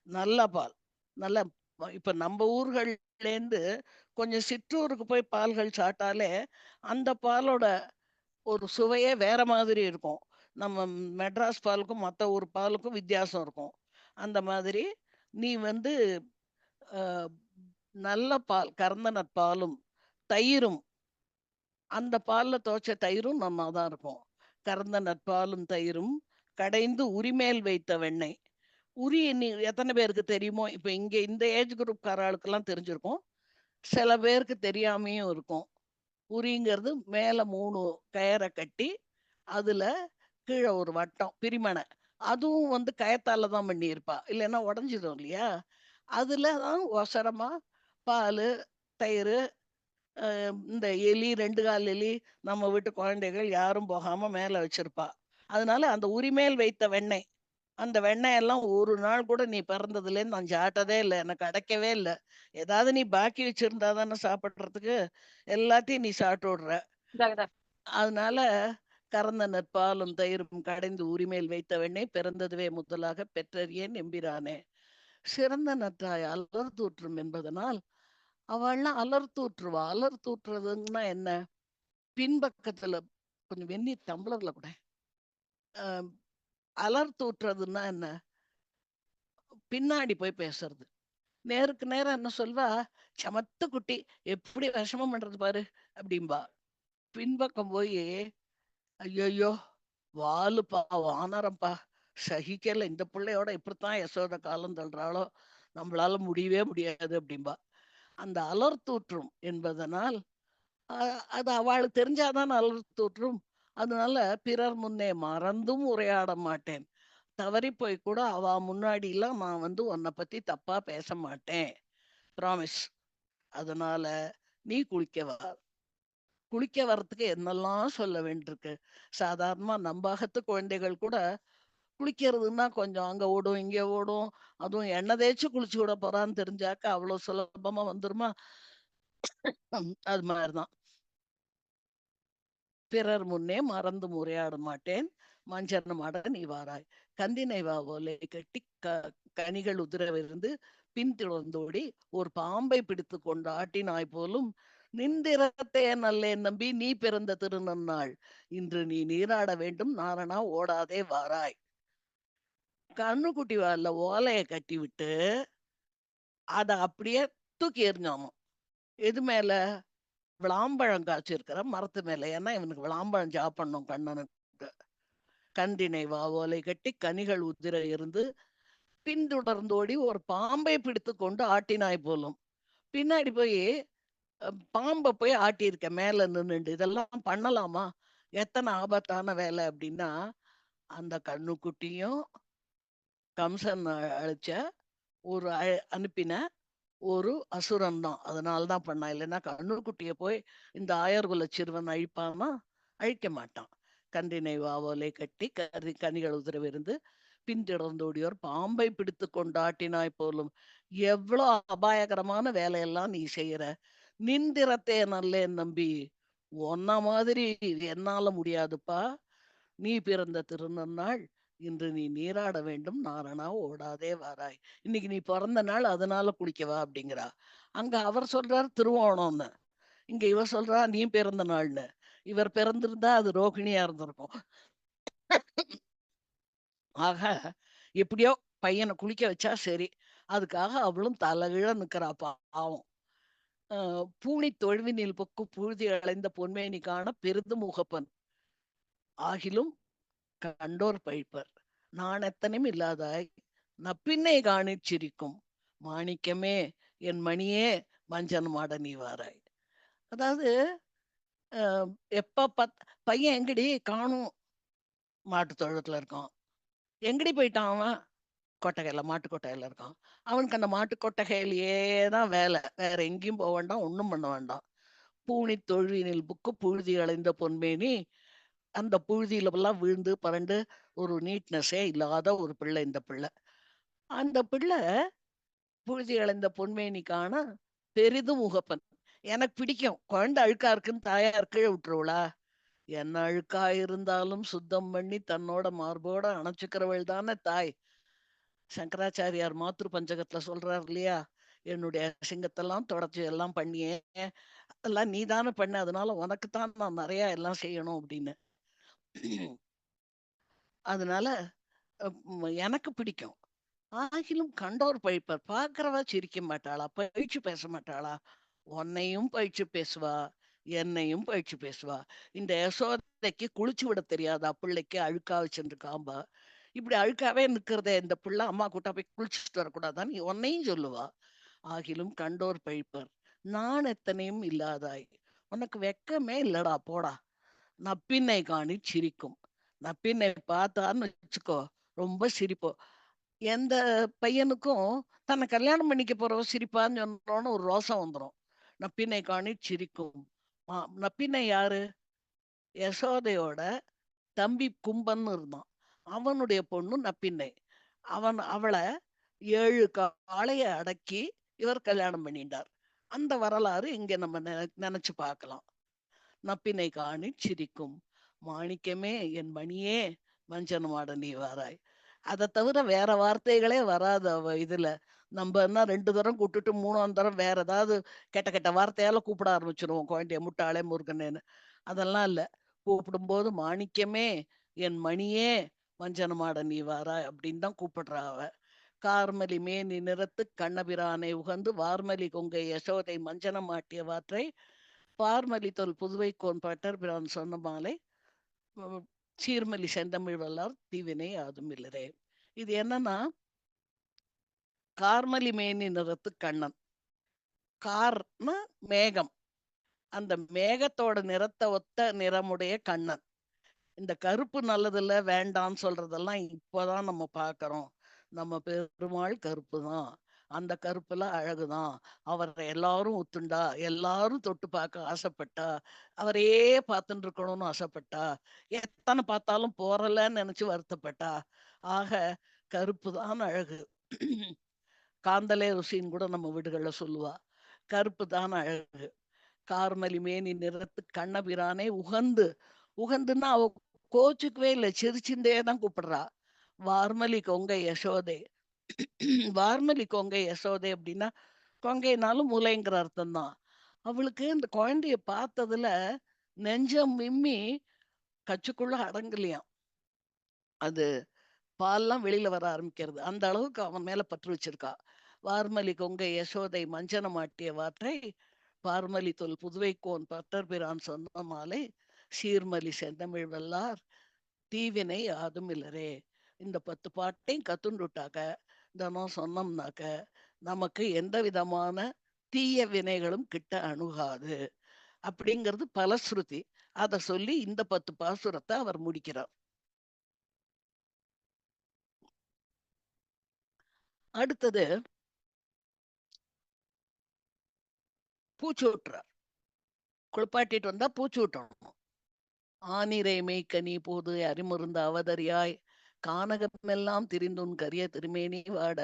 B: நல்ல பால். நல்ல இப்ப நம்ம ஊர்கள்ல இருந்து கொஞ்சம் சிற்றூருக்கு போய் பால்கள் சாப்பிட்டாலே அந்த பாலோட ஒரு சுவையே வேற மாதிரி இருக்கும். நம்ம மெட்ராஸ் பாலுக்கும் மற்ற ஊர் பாலுக்கும் வித்தியாசம் இருக்கும். அந்த மாதிரி நீ வந்து நல்ல பால் கறந்த நற்பாலும் தயிரும், அந்த பால்ல துவைச்ச தயிரும் நன்னாதான் இருக்கும். கறந்த நற்பாலும் தயிரும் கடைந்து உரிமேல் வைத்த வெண்ணெய். உரி நீ எத்தனை பேருக்கு தெரியுமோ? இப்ப இங்க இந்த ஏஜ் குரூப் ஆளுக்கெல்லாம் தெரிஞ்சிருக்கும், சில பேருக்கு தெரியாமையும் இருக்கும். உரிங்கிறது மேல 3 கயரை கட்டி அதுல கீழே ஒரு வட்டம் பிரிமனை, அதுவும் வந்து கயத்தால தான் பண்ணியிருப்பா, இல்லைன்னா உடஞ்சிடும் இல்லையா? அதுல தான் ஒசரமா பால் தயிர், இந்த எலி 2 கால் எலி நம்ம வீட்டு குழந்தைகள் யாரும் போகாம மேல வச்சிருப்பா. அதனால அந்த உரிமேல் வைத்த வெண்ணெய், அந்த வெண்ணெய் எல்லாம் ஒரு நாள் கூட நீ பிறந்ததுலேருந்து நான் சாப்பிட்டதே இல்லை, எனக்கு அடைக்கவே இல்லை. ஏதாவது நீ பாக்கி வச்சிருந்தா தானே சாப்பிட்றதுக்கு, எல்லாத்தையும் நீ சாப்பிட்டு விடுற. அதனால கறந்த நற்பாலும் தயிரும் கடைந்து உரிமேல் வைத்த வெண்ணெய் பிறந்ததுவே முதலாக பெற்றறியேன் எம்பிரானே. சிறந்த நற்றாய் அலர்தூற்றும் என்பதனால் அவள்லாம் அலர்தூற்றுவா. அலர்தூற்றுறதுன்னா என்ன? பின்பக்கத்துல கொஞ்சம் வெந்நீர் டம்ளர்ல கூட. அலர்தூற்றுறதுன்னா என்ன? பின்னாடி போய் பேசுறது. நேருக்கு நேரம் என்ன சொல்வா? சமத்து குட்டி, எப்படி விஷமம் பண்றது பாரு அப்படிம்பா. பின்பக்கம் போய் ஐயோ வாலுப்பா வானரம்பா, சகிக்கல, இந்த பிள்ளையோட இப்படித்தான் யசோத காலம் தள்ளுறாளோ, நம்மளால முடியவே முடியாது அப்படிம்பா. அந்த அலர்தூற்றும் என்பதனால் அது அவளுக்கு தெரிஞ்சாதான் அலர்தூற்றும். அதனால பிறர் முன்னே மறந்தும் உரையாட மாட்டேன். தவறி போய் கூட அவ முன்னாடி எல்லாம் நான் வந்து உன்னை பத்தி தப்பா பேச மாட்டேன், ப்ராமிஸ் அதனால நீ குளிக்க வர்றதுக்கு என்னெல்லாம் சொல்ல வேண்டியிருக்கு. சாதாரணமா நம்பாகத்து குழந்தைகள் கூட குளிக்கிறதுன்னா கொஞ்சம் அங்க ஓடும் இங்க ஓடும். அதுவும் எண்ணெய் தேய்ச்சு குளிச்சு விட போறான்னு தெரிஞ்சாக்க அவ்வளவு சுலபமா வந்துருமா? அது மாதிரிதான். பிறர் முன்னே மறந்து முறையாட மாட்டேன், மஞ்சனமாட நீ வாராய். கந்தினை வா ஓலை கட்டி கனிகள் உதிரவிருந்து பின்தொடர்ந்தோடி ஒரு பாம்பை பிடித்து கொண்டு ஆட்டினாய் போலும் நிந்திரத்தைய நல்லேன் நம்பி நீ பிறந்த திருநன்னாள் இன்று நீ நீராட வேண்டும் நாரணா ஓடாதே வாராய். கண்ணுக்குட்டி வால்ல ஓலைய கட்டி விட்டு அத அப்படியே தூக்கி எறிஞ்சானோ எது மேல? விளாம்பழம் காய்ச்சிருக்கிற மரத்து மேல. ஏன்னா இவனுக்கு விளாம்பழம் சாப்பிடணும் கண்ணனுக்கு. கண்டினை வா ஓலை கட்டி கனிகள் உதிர இருந்து பின்தொடர்ந்தோடி ஒரு பாம்பை பிடித்து கொண்டு ஆட்டினாய் போலும். பின்னாடி போய் பாம்பை போய் ஆட்டியிருக்க மேல நின்னுண்டு. இதெல்லாம் பண்ணலாமா? எத்தனை ஆபத்தான வேலை அப்படின்னா, அந்த கண்ணுக்குட்டியும் கம்சன் அழைச்ச ஒரு அனுப்பின ஒரு அசுரன் தான். அதனாலதான் பண்ணா. இல்லைன்னா கண்ணுக்குட்டிய போய் இந்த ஆயர்குல சிறுவன் அழிப்பானா? அழிக்க மாட்டான். கன்றினை வாவோலை கட்டி கனிகள் உதிரவிருந்து பின்தொடர்ந்தோடியோர் பாம்பை பிடித்து கொண்டாட்டினாய் போலும். எவ்வளவு அபாயகரமான வேலையெல்லாம் நீ செய்யற. நிந்திரத்தே நல்லேன் நம்பி ஒன்ன மாதிரி என்னால முடியாதுப்பா. நீ பிறந்த திருநன்னாள் இன்று நீ நீராட வேண்டும் நாரணா ஓடாதே வாராய். இன்னைக்கு நீ பிறந்த நாள் அதனால குளிக்கவா அப்படிங்கிறா. அங்க அவர் சொல்றாரு திருவோணம்னு, இங்க இவர் சொல்றா நீ பிறந்த நாள்னு. இவர் பிறந்திருந்தா அது ரோகிணியா இருந்திருக்கும். ஆக எப்படியோ பையனை குளிக்க வச்சா சரி. அதுக்காக அவளும் தலைகிழ நிக்கிறா பாவம். பூனி தொழுவினில் பொக்கு புழுதி அடைந்த பொன்மேனி காண பெரிதும் முகப்பன் ஆகிலும் கண்டோர் பழிப்பர் நான் எத்தனையும் இல்லாதாய் நப்பின்னை காணிச் சிரிக்கும் மாணிக்கமே என் மணியே மஞ்சனமாட நீ வாராய். அதாவது எப்ப பையன் எங்கடி காணும்? மாட்டு தொழுவத்துல இருக்கான். எங்கடி போயிட்டான் அவன்? கொட்டகையில மாட்டு கொட்டகையில இருக்கான். அவனுக்கு அந்த மாட்டு கொட்டகையிலேயே தான் வேலை, வேற எங்கேயும் போக வேண்டாம், ஒண்ணும் பண்ண வேண்டாம். பூனி தொழுவினில் புக்கு புழுதி அடைந்த பொன்மேனி, அந்த புழுதியில எல்லாம் விழுந்து பரண்டு ஒரு நீட்னஸே இல்லாத ஒரு பிள்ளை இந்த பிள்ளை. அந்த பிள்ளை புழுதி அடைந்த பொன்மேனிக்கான பெரிதும் முகப்பன். எனக்கு பிடிக்கும். குழந்தை அழுக்கா இருக்குன்னு தாயார் கீழே விட்டுருவளா? என்ன அழுக்கா இருந்தாலும் சுத்தம் பண்ணி தன்னோட மார்போட அணைச்சுக்கிறவள் தானே தாய். சங்கராச்சாரியார் மாத்ரு பஞ்சகத்துல சொல்றாரு இல்லையா, என்னுடைய சிங்கத்தெல்லாம் தொடச்சு எல்லாம் பண்ணியே, அதெல்லாம் நீ தானே பண்ண, அதனால உனக்குத்தான் நான் நிறைய எல்லாம் செய்யணும் அப்படின்னு. அதனால எனக்கு பிடிக்கும். ஆகிலும் கண்டோர் பழிப்பர். பார்க்கிறவா சிரிக்க மாட்டாளா? பழிச்சு பேச மாட்டாளா? உன்னையும் பழிச்சு பேசுவா, என்னையும் பழிச்சு பேசுவா. இந்த யசோதைக்கு குளிச்சு விட தெரியாதா பிள்ளைக்கு? அழுக்கா வச்சுருக்காம்பா. இப்படி அழுக்காவே நிக்கிறதே இந்த பிள்ளை, அம்மா கூட்டா போய் குளிச்சுட்டு வரக்கூடாதான் உன்னையும் சொல்லுவா. ஆகிலும் கண்டோர் பழிப்பர் நான் எத்தனையும் இல்லாதாய். உனக்கு வெக்கமே இல்லடா போடா. நப்பின்னை காணி சிரிக்கும். நப்பின்னை பார்த்தான்னு வச்சுக்கோ ரொம்ப சிரிப்போம். எந்த பையனுக்கும் தன்னை கல்யாணம் பண்ணிக்க போறவ சிரிப்பான்னு சொன்னோன்னு ஒரு ரோசம் வந்துடும். நப்பின்னை காணி சிரிக்கும். நப்பின்னை யாரு? யசோதையோட தம்பி கும்பன்னு இருந்தான். அவனுடைய பொண்ணு நப்பின்னை. அவளை 7 காளைய அடக்கி இவர் கல்யாணம் பண்ணிட்டார். அந்த வரலாறு இங்க நம்ம நினைச்சு பார்க்கலாம். நப்பினை காணி சிரிக்கும் மாணிக்கமே என் மணியே மஞ்சனமாட நீ வாராய். அதை தவிர வேற வார்த்தைகளே வராது அவ இதுல. நம்ம என்ன 2 தரம் கூப்பிட்டுட்டு 3ஆம் தரம் வேற ஏதாவது கெட்ட கெட்ட வார்த்தையால கூப்பிட ஆரம்பிச்சிருவோம் குழந்தைய, முட்டாளே முருகனேன்னு. அதெல்லாம் இல்ல. கூப்பிடும்போது மாணிக்கமே என் மணியே மஞ்சனமாட நீ வாராய் அப்படின்னு தான் கூப்பிடுறா அவ. கார்மலி மேனி நிறத்து கண்ணபிரானை உகந்து வார்மலி கொங்கை யசோதை மஞ்சனம் மாட்டிய வாற்றை பார்மலி தொல் புதுவை கோன் பட்டர் பிரான் சொன்ன மாலை சீர்மலி செந்தமிழ் வல்லார் தீவினை யாதும் இல்லரே. இது என்னன்னா, கார்மலி மேனி நிறத்து கண்ணன். கார்னா மேகம், அந்த மேகத்தோட நிறத்தை ஒத்த நிறமுடைய கண்ணன். இந்த கருப்பு நல்லதில்ல வேண்டான்னு சொல்றதெல்லாம் இப்பதான் நம்ம பாக்குறோம். நம்ம பெருமாள் கருப்பு தான் அந்த கருப்புல அழகுதான். அவரை எல்லாரும் ஒத்துண்டா, எல்லாரும் தொட்டு பார்க்க ஆசைப்பட்டா, அவரையே பார்த்துட்டு இருக்கணும்னு ஆசைப்பட்டா, எத்தனை பார்த்தாலும் போறலன்னு நினைச்சு வருத்தப்பட்டா. ஆக கருப்பு தான் அழகு. காந்தலே ருசின்னு கூட நம்ம வீடுகள்ல சொல்லுவா. கருப்பு தான் அழகு. கார்மலி மேனி நிறத்து கண்ணபிரானே உகந்து. உகந்துன்னா அவ கோச்சுக்கவே இல்லை, சிரிச்சுட்டே தான் கூப்பிடுறா. வார்மலி கொங்கை யசோதே. வார்மலி கொங்கை யசோதே அப்படின்னா கொங்கைனாலும் முலைங்கிற அர்த்தம் தான். அவளுக்கு இந்த குழந்தைய பார்த்ததுல நெஞ்சம் விம்மி கச்சுக்குள்ள அடங்கலையாம். அது பால்லாம் வெளியில வர ஆரம்பிக்கிறது. அந்த அளவுக்கு அவன் மேல பற்று வச்சிருக்கா. வார்மலி கொங்கை யசோதை மஞ்சனம் ஆட்டிய வாற்றை பார்மலி தொல் புதுவைக்கோன் பட்டர்பிரான் சொன்ன மாலை சீர்மலி செந்தமிழ் வல்லார் தீவினை யாதும் இல்லரே. இந்த 10 பாட்டையும் கத்துண்டுட்டாக்க, தினம் சொன்னோம்னாக்க நமக்கு எந்த விதமான தீய வினைகளும் கிட்ட அணுகாது அப்படிங்கிறது பலஸ்ருதி. அத சொல்லி இந்த 10 பாசுரத்தை அவர் முடிக்கிறார். அடுத்தது பூச்சு விட்டுறார். குளிப்பாட்டிட்டு வந்தா பூச்சு விட்டணும். ஆனிரை மேய்க்கனி போது அறிமுருந்த அவதரியாய் கானகமெல்லாம் திரிந்துன் கரிய திருமேனி வாட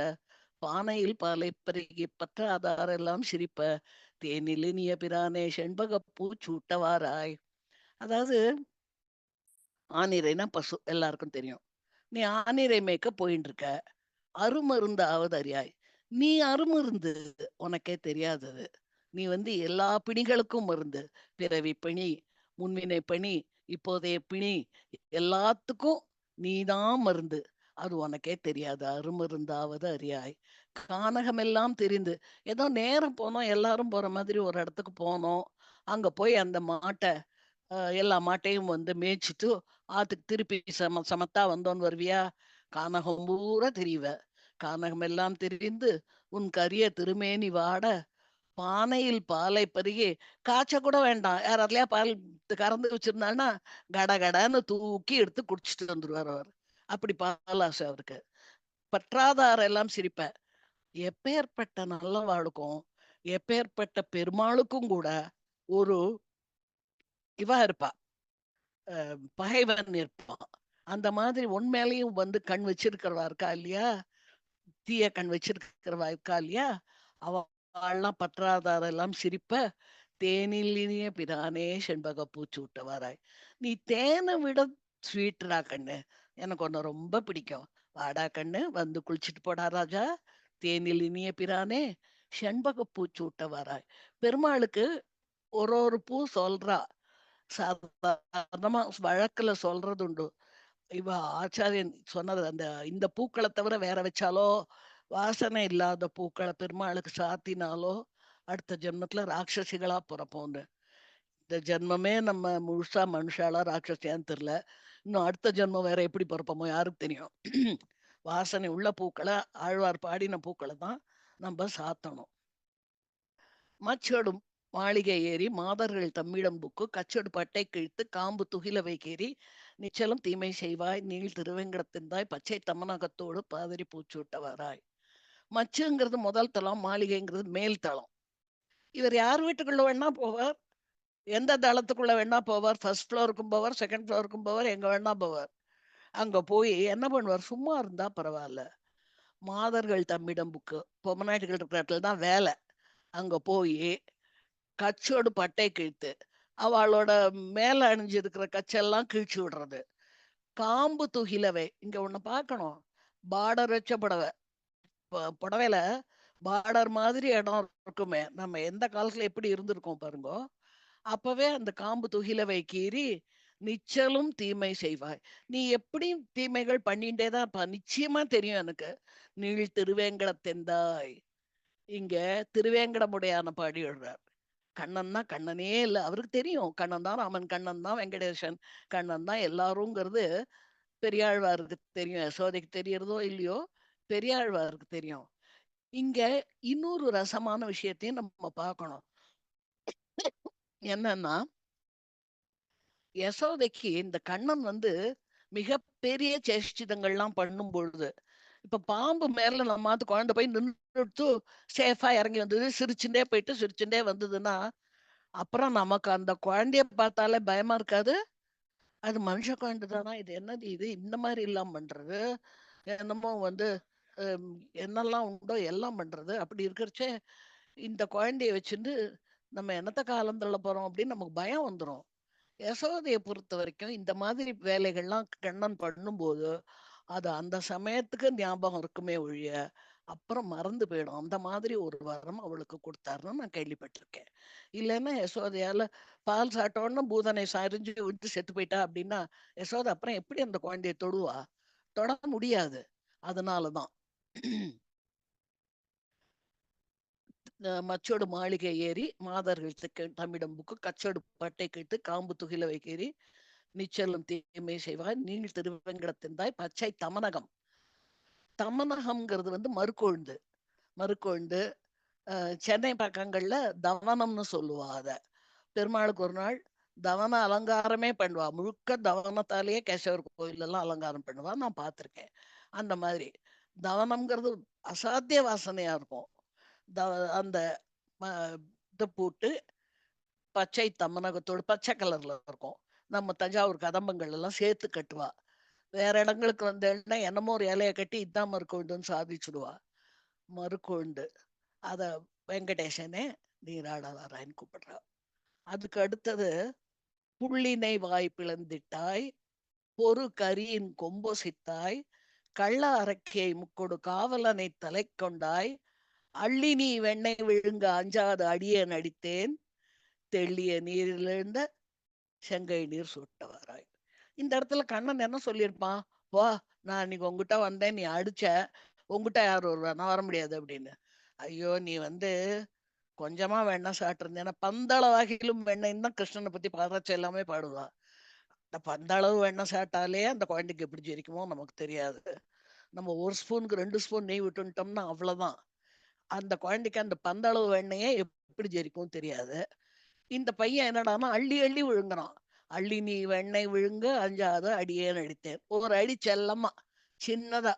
B: பானையில் பாலை பருகி பற்றாதாரெல்லாம் சிரிப்ப தேனில் இனிய பிரானே செண்பக பூச்சூட்டவாராய். அதாவது ஆனிரைனா பசு, எல்லாருக்கும் தெரியும். நீ ஆனிரை மேய்க்க போயின்னு இருக்க, அருமருந்து அவதரியாய். நீ அருமருந்து, உனக்கே தெரியாதது. நீ எல்லா பிணிகளுக்கும் மருந்து. பிறவி பிணி, முன்வினை பணி, இப்போதைய பிணி, எல்லாத்துக்கும் நீதான் மருந்து. அது உனக்கே தெரியாது. அருமருந்தாவது அறியாய். கானகமெல்லாம் தெரிந்து. ஏதோ நேரம் போனோம், எல்லாரும் போற மாதிரி ஒரு இடத்துக்கு போனோம். அங்க போய் அந்த மாட்டை எல்லா மாட்டையும் மேய்ச்சிட்டு ஆத்துக்கு திருப்பி சமத்தா வந்தோன்னு வருவியா? கானகம் பூரா தெரிவ. கானகம் எல்லாம் தெரிந்து உன் கரிய திருமேனி வாட பானையில் பாலை பருகி காய்ச்ச கூட வேண்டாம். யாராலையா பால் கறந்து வச்சிருந்தாங்கன்னா கட கடன்னு தூக்கி எடுத்து குடிச்சிட்டு வந்துருவார் அவர். அப்படி பாலாசை அவருக்கு. பற்றாதார எல்லாம் சிரிப்ப. எப்பேற்பட்ட நல்லவாளுக்கும் எப்பேற்பட்ட பெருமாளுக்கும் கூட ஒரு இவா இருப்பா, பகைவன் இருப்பான். அந்த மாதிரி உண்மையிலையும் கண் வச்சிருக்கிறவா இருக்கா இல்லையா? தீய கண் வச்சிருக்கிறவா இருக்கா இல்லையா? அவெல்லாம் பற்றாதாரெல்லாம் சிரிப்ப தேனில் இனிய பிரானே செண்பக பூச்சு விட்டவாராய். நீ தேனை விட ஸ்வீட்ரா கண்ணு, எனக்கு ஒன்னு ரொம்ப பிடிக்கும். வாடா கண்ணு, குளிச்சுட்டு போடா ராஜா. தேனில் இனிய பிரானே செண்பக பூச்சு விட்டவாராய். பெருமாளுக்கு ஒரு ஒரு பூ சொல்றா. சாதாரணமா வழக்குல சொல்றது உண்டு. இவ ஆச்சாரியன் சொன்னது, இந்த பூக்களை தவிர வேற வச்சாலோ, வாசனை இல்லாத பூக்களை பெருமாளுக்கு சாத்தினாலோ அடுத்த ஜென்மத்துல ராட்சசிகளா பிறப்போம்னு. இந்த ஜென்மமே நம்ம முழுசா மனுஷாலா ராட்சசியான்னு தெரியல. இன்னும் அடுத்த ஜென்மம் வேற எப்படி பிறப்போமோ யாருக்கு தெரியும். வாசனை உள்ள பூக்களை, ஆழ்வார் பாடின பூக்களை தான் நம்ம சாத்தணும். மச்சடும் மாளிகை ஏறி மாதர்கள் தம்மிடம் புக்கு கச்சடு பட்டை கிழித்து காம்பு துகிலவை கேறி நிச்சலும் தீமை செய்வாய் நீள் திருவேங்கடத்தின்தாய் பச்சை தமனகத்தோடு பாதிரி பூச்சூட்டவராய். மச்சுங்கிறது முதல் தளம், மாளிகைங்கிறது மேல் தளம். இவர் யார் வீட்டுக்குள்ள வேணா போவார், எந்த தளத்துக்குள்ள வேணா போவார். ஃபர்ஸ்ட் ஃப்ளோருக்கும் போவார், செகண்ட் ஃப்ளோருக்கும் போவார், எங்க வேணா போவார். அங்க போய் என்ன பண்ணுவார்? சும்மா இருந்தா பரவாயில்ல, மாதர்கள் தம்மிடம் புக்கு, பொம்மநாட்டிகள் இருக்கிற இடத்துல தான் வேலை. அங்க போய் கச்சோடு பட்டை கிழித்து அவளோட மேல அணிஞ்சிருக்கிற கச்செல்லாம் கிழிச்சு விடுறது. காம்பு துகிலவை, இங்க ஒண்ணு பார்க்கணும். பார்டர் வச்ச புடவை, புடவையில பார்டர் மாதிரி இடம் இருக்குமே, நம்ம எந்த காலத்துல எப்படி இருந்திருக்கோம் பாருங்க. அப்பவே அந்த காம்பு துகிலவை கீறி நிச்சலும் தீமை செய்வாய். நீ எப்படியும் தீமைகள் பண்ணிட்டேதான் நிச்சயமா தெரியும் எனக்கு. நீள் திருவேங்கடத்தெந்தாய். இங்க திருவேங்கடமுடையான பாடி எழுறார். கண்ணன்னா கண்ணனே இல்ல, அவருக்கு தெரியும் கண்ணன் தான் ராமன், கண்ணன் தான் வெங்கடேசன், கண்ணன் தான் எல்லாருங்கிறது பெரியாழ்வாருக்கு தெரியும். யசோதைக்கு தெரியறதோ இல்லையோ, பெரியாழ்வாருக்கு தெரியும். இங்க இன்னொரு ரசமான விஷயத்தையும் நம்ம பார்க்கணும். என்னன்னா, யசோதைக்கு இந்த கண்ணன் மிக பெரிய சேஷ்டிதங்கள்லாம் பண்ணும் பொழுது இப்ப பாம்பு மேல நம்மாத்து குழந்தை போய் நின்னுட்டு சேஃபா இறங்கி வந்தது, சிரிச்சுண்டே போயிட்டு சிரிச்சுண்டே வந்ததுன்னா, அப்புறம் நமக்கு அந்த குழந்தைய பார்த்தாலே பயமா இருக்காது? அது மனுஷ குழந்தை தானா? இது என்னது இது? இந்த மாரி எல்லாம் பண்றது. என்னமோ வந்து அம் என்னெல்லாம் உண்டோ எல்லாம் பண்றது. அப்படி இருக்கிறச்சே, இந்த குழந்தைய வச்சுண்டு நம்ம என்னத்த காலம் தள்ள போறோம் அப்படின்னு நமக்கு பயம் வந்துரும். யசோதைய பொறுத்தவரைக்கும் இந்த மாதிரி வேலைகள்லாம் கண்ணன் பண்ணும்போது, அது அந்த சமயத்துக்கு ஞாபகம் இருக்குமே ஒழிய, அப்புறம் மறந்து போயிடும். அந்த மாதிரி ஒரு வரம் அவளுக்கு குடுத்தாருன்னு நான் கேள்விப்பட்டிருக்கேன். இல்லன்னா யசோதையால பால் சாப்பிட்ட உடனே பூதனை சரிஞ்சு விட்டு செத்து போயிட்டா அப்படின்னா, யசோதை அப்புறம் எப்படி அந்த குழந்தைய தொடுவா? தொட முடியாது. அதனாலதான். மச்சோடு மாளிகை ஏறி மாதர்கள் தம்மிடம் புக்கு கச்சோடு பட்டை கேட்டு காம்பு துகில வைக்கேறி நிச்சலும் தீமை செய்வாய் நீள் திருவெங்கடத்தின்தாய் பச்சை தமனகம். தமனகம்ங்கிறது வந்து மறுக்கொழுந்து. மறுக்கொழுந்து சென்னை பக்கங்கள்ல தவனம்னு சொல்லுவா அத. பெருமாளுக்கு ஒரு நாள் தவன அலங்காரமே பண்ணுவா. முழுக்க தவனத்தாலேயே கேசவர் கோயில் எல்லாம் அலங்காரம் பண்ணுவா. நான் பார்த்திருக்கேன். அந்த மாதிரி தவனம்ங்கிறது அசாத்திய வாசனையா இருக்கும். அந்த இதை போட்டு பச்சை தம்மனகத்தோடு பச்சை கலர்ல இருக்கும். நம்ம தஞ்சாவூர் கதம்பங்கள் எல்லாம் சேர்த்து கட்டுவா. வேற இடங்களுக்கு வந்தேன்னா என்னமோ ஒரு இலைய கட்டி இதான் மறுக்கொழுந்துன்னு சாதிச்சுடுவா. மறுக்கொழுந்து அத வெங்கடேசனே நீராடவாரான்னு கூப்பிடுறா. அதுக்கு அடுத்தது புள்ளினை வாய் பிளந்திட்டாய் பொறு கரியின் கொம்பொசித்தாய் கள்ள அரக்கையை முக்கொடு காவலனை தலை கொண்டாய் அள்ளி நீ வெண்ணெய் விழுங்க அஞ்சாத அடியே நடித்தேன் தெள்ளிய நீரிலிருந்த செங்கை நீர் சுட்டவராய். இந்த இடத்துல கண்ணன் என்ன சொல்லியிருப்பான்? வா, நான் இன்னைக்கு உங்ககிட்ட வந்தேன், நீ அடிச்ச, உங்ககிட்ட யார் வருவா? நான் வர முடியாது அப்படின்னு. ஐயோ, நீ வந்து கொஞ்சமா வெண்ணெய் சாப்பிட்டிருந்தேன்னா பந்தளவாகிலும் வெண்ணெய்ன்னு தான் கிருஷ்ணனை பத்தி பாடுறச்ச எல்லாமே பாடுவா. இந்த பந்தளவு வெண்ணெய் சாப்பிட்டாலே அந்த குழந்தைக்கு எப்படி ஜெரிக்குமோ நமக்கு தெரியாது. நம்ம ஒரு ஸ்பூனுக்கு 2 ஸ்பூன் நெய் விட்டுட்டோம்னா அவ்வளவுதான். அந்த குழந்தைக்கு அந்த பந்தளவு வெண்ணெயே எப்படி ஜெரிக்கும் தெரியாது. இந்த பையன் என்னடான்னா அள்ளி அள்ளி விழுங்குறான். அள்ளி நீ வெண்ணெய் விழுங்க அஞ்சாத அடியேன்னு அடித்தேன். ஒரு அடி செல்லமா சின்னதா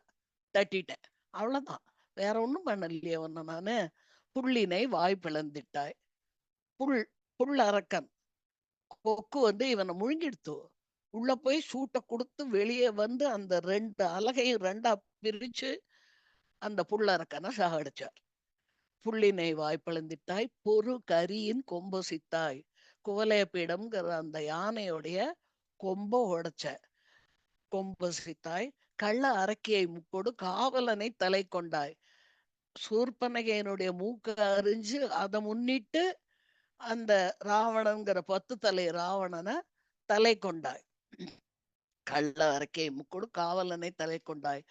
B: தட்டிட்டேன். அவ்வளவுதான். வேற ஒண்ணும் பண்ணலையே ஒன்னு நானு. புள்ளினை வாய் பிளந்திட்டாய். புல் புல் அரக்கன் கொக்கு வந்து இவனை முழுங்கிடுத்து. உள்ள போய் சூட்டை கொடுத்து வெளியே வந்து அந்த 2 அலகையும் 2ஆ பிரிச்சு அந்த புல்லரக்கனை சாகடிச்சார். புள்ளினை வாய் பிளந்திட்டாய் பொறு கரியின் கொம்பொசித்தாய். குவலயப்பீடம்ங்கிற அந்த யானையுடைய கொம்ப உடைச்ச. கொம்பொசித்தாய் கள்ள அரக்கியை முக்கொடு காவலனை தலை கொண்டாய். சூர்பனகையனுடைய மூக்க அறிஞ்சு அதை முன்னிட்டு அந்த ராவணன்கிற 10 தலை ராவணனை தலை கொண்டாய். கள்ள அரக்கை முக்கொடு காவலனை தலை கொண்டாய்.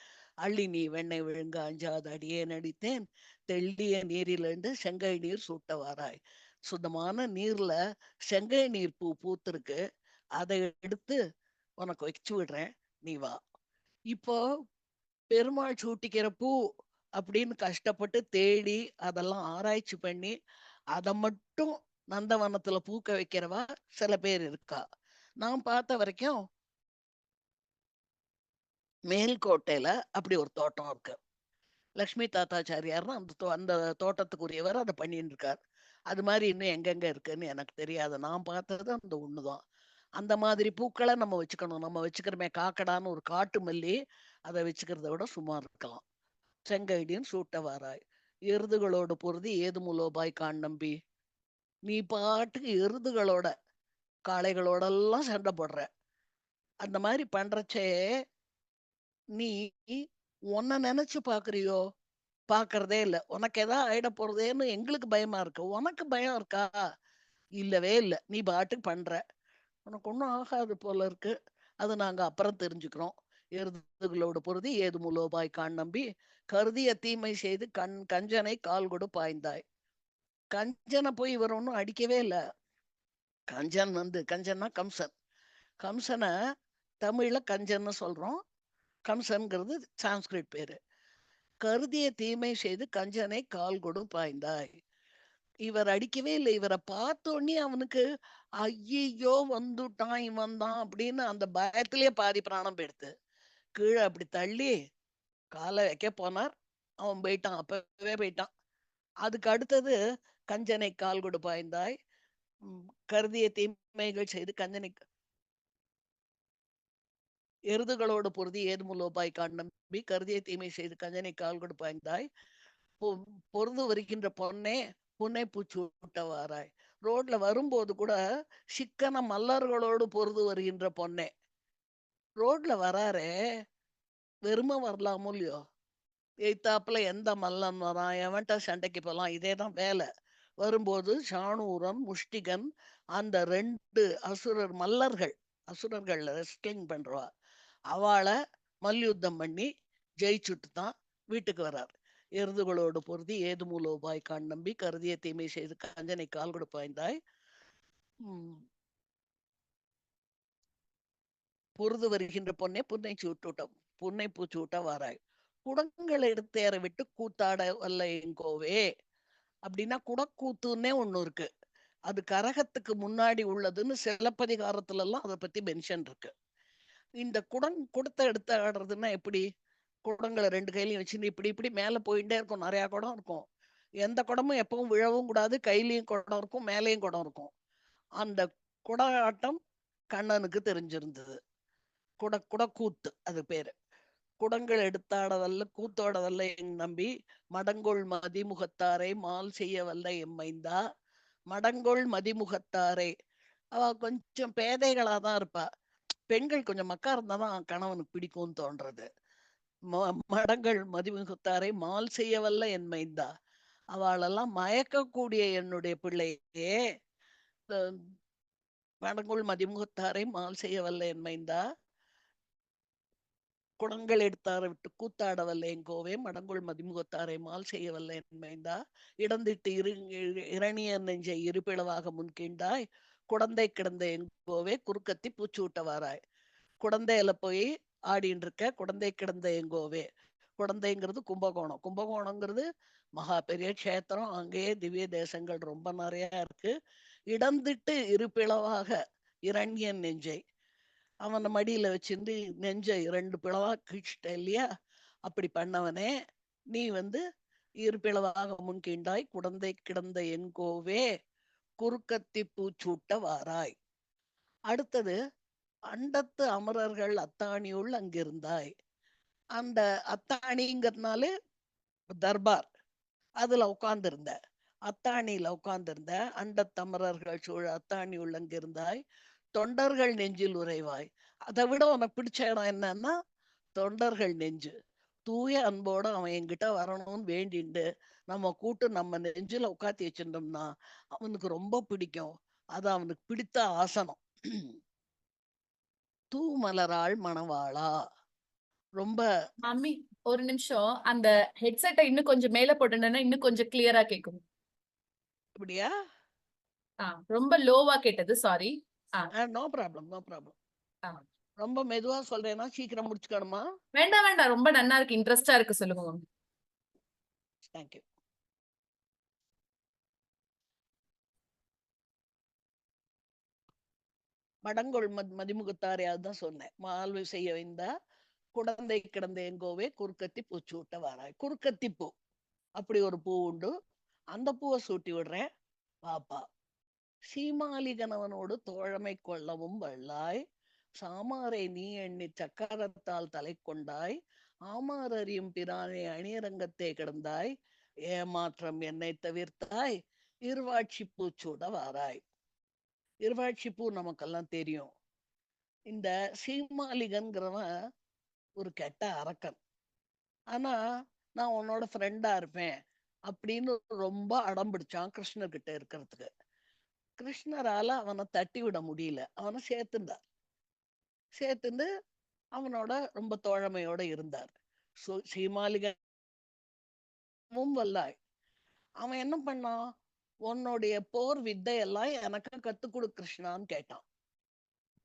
B: அள்ளி நீ வெண்ணெய் விழுங்க அஞ்சாத அடியே நடித்தேன் தெள்ளிய நீரிலிருந்து செங்கை நீர் சூட்டவாராய். சுத்தமான நீர்ல செங்கை நீர் பூ பூத்திருக்கு. அதை எடுத்து உனக்கு வச்சு விடுறேன், நீ வா. இப்போ பெருமாள் சூட்டிக்கிற பூ அப்படின்னு கஷ்டப்பட்டு தேடி அதெல்லாம் ஆராய்ச்சி பண்ணி அதை மட்டும் நந்தவனத்துல பூக்க வைக்கிறவா சில பேர் இருக்கா. நான் பார்த்த வரைக்கும் மேல்கோட்டையில அப்படி ஒரு தோட்டம் இருக்கு. லக்ஷ்மி தாத்தாச்சாரியார்னு அந்த தோட்டத்துக்குரியவர் அதை பண்ணிட்டு இருக்கார். அது மாதிரி இன்னும் எங்கெங்க இருக்குன்னு எனக்கு தெரியாது. நான் பார்த்தது அந்த ஒண்ணுதான். அந்த மாதிரி பூக்களை நம்ம வச்சுக்கணும். நம்ம வச்சுக்கிறோமே காக்கடான்னு ஒரு காட்டு மல்லி, அதை வச்சுக்கிறத விட சும்மா இருக்கலாம். செங்கைடியும் சூட்ட வாராய். எருதுகளோடு பொருதி ஏது முலோபாய் காண் நம்பி. நீ பாட்டுக்கு எருதுகளோட காளைகளோட எல்லாம் சண்டை போடுற. அந்த மாதிரி பண்றச்சே நீ உன்னை நினைச்சு பாக்குறியோ? பாக்குறதே இல்ல. உனக்கு ஏதாவது ஆயிட போறதேன்னு எங்களுக்கு பயமா இருக்கு. உனக்கு பயம் இருக்கா? இல்லவே இல்ல. நீ பாட்டுக்கு பண்ற. உனக்கு ஒண்ணும் ஆகாது போல இருக்கு. அது நாங்க அப்புறம் தெரிஞ்சுக்கிறோம். எருதுகளோடு பொருதி ஏது முலோபாய் காண் நம்பி கருதிய தீமை செய்து கஞ்சனை கால் கொடு பாய்ந்தாய். கஞ்சனை போய் இவர் ஒன்னும் அடிக்கவே இல்ல. கஞ்சன் வந்து கஞ்சன்னா கம்சன். கம்சனை தமிழ்ல கஞ்சன்னு சொல்றோம். கம்சன்கிறது சான்ஸ்கிரிட் பேரு. கருதிய தீமை செய்து கஞ்சனை கால் கொடு பாய்ந்தாய். இவர் அடிக்கவே இல்லை. இவரை பார்த்தோன்னே அவனுக்கு ஐயோ வந்துட்டான் இவன் தான் அப்படின்னு அந்த பயத்திலேயே பாதி பிராணம் போயிடுத்து. கீழே அப்படி தள்ளி காலை வைக்க போனார், அவன் போயிட்டான், அப்பவே போயிட்டான். அதுக்கு அடுத்தது கஞ்சனை கால் கொடுப்பாய்ந்தாய், கருதிய தீமைகள் செய்து கஞ்சனை எருதுகளோடு பொருதி ஏதுமுலோபாய் காண் நம்பி கருதிய தீமை செய்து கஞ்சனை கால் கொடுப்பாய்ந்தாய், பொருது வருகின்ற பொன்னே புன்னை பூச்சூட்டவாராய். ரோட்ல வரும்போது கூட சிக்கன மல்லர்களோடு பொருது வருகின்ற பொன்னே. ரோட்ல வராரே, வெறுமை வரலாமோ இல்லையோ, எய்த்தாப்புல எந்த மல்லன் வரான், எவன்ட்ட சண்டைக்கு போலாம், இதேதான் வேலை. வரும்போது சாணூரன் முஷ்டிகன் அந்த 2 அசுரர் மல்லர்கள், அசுரர்கள் ரெஸ்லிங் பண்றவா, அவளை மல்யுத்தம் பண்ணி ஜெயிச்சுட்டு தான் வீட்டுக்கு வர்றார். எருதுகளோடு பொருதி ஏது மூலோபாய் காண் நம்பி கருதிய தீமை செய்து கஞ்சனை கால் கொடுப்பாய்ந்தாய், பொருது வருகின்ற பொண்ணை புன்னை சூட்டூட்டம் புன்னை பூச்சூட்ட வாராய். குடங்களை எடுத்தேற விட்டு கூத்தாட வல்ல எங்கோவே. அப்படின்னா குடக்கூத்துன்னே ஒண்ணு இருக்கு. அது கரகத்துக்கு முன்னாடி உள்ளதுன்னு சிலப்பதிகாரத்துல எல்லாம் அதை பத்தி மென்ஷன் இருக்கு. இந்த குடத்தை எடுத்து ஆடுறதுன்னா எப்படி? குடங்களை 2 கையிலையும் வச்சுட்டு இப்படி இப்படி மேல போயிட்டே இருக்கும், நிறைய குடம் இருக்கும். எந்த குடமும் எப்பவும் விழவும் கூடாது, கையிலயும் குடம் இருக்கும், மேலேயும் குடம் இருக்கும். அந்த குட ஆட்டம் கண்ணனுக்கு தெரிஞ்சிருந்தது. குடக்கூத்து அது பேரு. குடங்கள் எடுத்தாட வல்ல கூத்தோட வல்ல என் நம்பி மடங்கொள் மதிமுகத்தாரை மால் செய்ய வல்ல எம்மைந்தா. மடங்கொள் மதிமுகத்தாரை, அவ கொஞ்சம் பேதைகளாதான் இருப்பா. பெண்கள் கொஞ்சம் மக்கா இருந்தாதான் கணவனுக்கு பிடிக்கும்னு தோன்றது. மடங்கள் மதிமுகத்தாரை மால் செய்ய வல்ல என் மைந்தா, அவளெல்லாம் மயக்கக்கூடிய என்னுடைய பிள்ளையே. மடங்கொள் மதிமுகத்தாரை மால் செய்ய வல்ல என் மைந்தா, குடங்கள் எடுத்தார விட்டு கூத்தாட வல்ல எங்கோவே மடங்குள் மதிமுகத்தாரை மால் செய்ய வல்ல என்மைந்தா. இடந்திட்டு இரணிய நெஞ்சை இருப்பிளவாக முன்கீண்டாய், குடந்தை கிடந்த எங்கோவே குறுக்கத்தி பூச்சூட்டவாராய். குடந்தையில போய் ஆடின்னு இருக்க குடந்தை கிடந்த எங்கோவே. குடந்தைங்கிறது கும்பகோணம். கும்பகோணங்கிறது மகா பெரிய கஷேத்திரம். அங்கேயே திவ்ய தேசங்கள் ரொம்ப நிறைய இருக்கு. இடந்திட்டு இருப்பிளவாக இரண்யன் நெஞ்சை, அவனை மடியில வச்சிருந்து நெஞ்ச 2 பிளவா கிழிச்சிட்ட இல்லையா? அப்படி பண்ணவனே, நீ இருபிளவாக முன்கீண்டாய், குடந்தை கிடந்த என்கோவே குறுக்கத்தி பூச்சூட்ட வாராய். அடுத்தது அண்டத்து அமரர்கள் அத்தாணியுள் அங்கிருந்தாய். அந்த அத்தாணிங்கிறதுனால தர்பார், அதுல உட்கார்ந்திருந்த, அத்தாணியில உட்கார்ந்திருந்த அண்டத்தமரர்கள் சூழ அத்தாணி உள்ளங்கிருந்தாய். தொண்டர்கள் நெஞ்சில் உறைவாய். அதை விட உனக்கு பிடிச்ச இடம் என்னன்னா தொண்டர்கள் நெஞ்சு. தூய அன்போட அவன் என்கிட்ட வரணும்னு வேண்டிண்டு நம்ம கூட்டு நம்ம நெஞ்சில உட்காத்தி வச்சிருந்தோம்னா அவனுக்கு ரொம்ப பிடிக்கும். அது அவனுக்கு பிடித்த ஆசனம். தூமலராள் மணவாளா. ரொம்ப
A: மம்மி, ஒரு நிமிஷம் அந்த ஹெட்செட்டை இன்னும் கொஞ்சம் மேல போட்டுனா இன்னும் கொஞ்சம் கிளியரா கேக்கும்.
B: அப்படியா?
A: ரொம்ப லோவா கேட்டது, sorry.
B: No problem, no problem. ரொம்ப மெதுவா சொல்றேன்னா சீக்கிரம் முடிச்சுக்கணுமா?
A: வேண்டாம் வேண்டாம், ரொம்ப நன்னா இருக்கு, இன்ட்ரெஸ்டா இருக்கு, சொல்லுங்க மம்மி.
B: தேங்க்யூ. மடங்கொள் மதிமுகத்தாரே, அதுதான் சொன்னேன். மால்வை செய்ய வைந்தா குடந்தை கிடந்த எங்கோவே குறுக்கத்தி பூச்சூட்ட வாராய். குறுக்கத்தி பூ, அப்படி ஒரு பூ உண்டு. அந்த பூவை சூட்டி விடுறேன், பாப்பா. சீமாலி கணவனோடு தோழமை கொள்ளவும் வல்லாய். சாமாரை நீ எண்ணி சக்கரத்தால் தலை கொண்டாய். ஆமார் அறியும் பிரானே அணியரங்கத்தே கிடந்தாய். ஏமாற்றம் என்னை தவிர்த்தாய். இருவாட்சி பூச்சூட வாராய். இருவாட்சி பூ நமக்கெல்லாம் தெரியும். இந்த சீமாலிகன்கிறவன் ஒரு கெட்ட அரக்கன். ஆனா நான் உன்னோட ஃப்ரெண்டா இருப்பேன் அப்படின்னு ரொம்ப அடம் பிடிச்சான் கிருஷ்ணர்கிட்ட இருக்கிறதுக்கு. கிருஷ்ணரால அவனை தட்டி விட முடியல. அவனை சேர்த்துண்டு அவனோட ரொம்ப தோழமையோட இருந்தார். சீமாலிகமும் வல்லாய். அவன் என்ன பண்ணான்? உன்னுடைய போர் வித்தையெல்லாம் எனக்கு கத்துக் கொடு கிருஷ்ணான்னு கேட்டான்.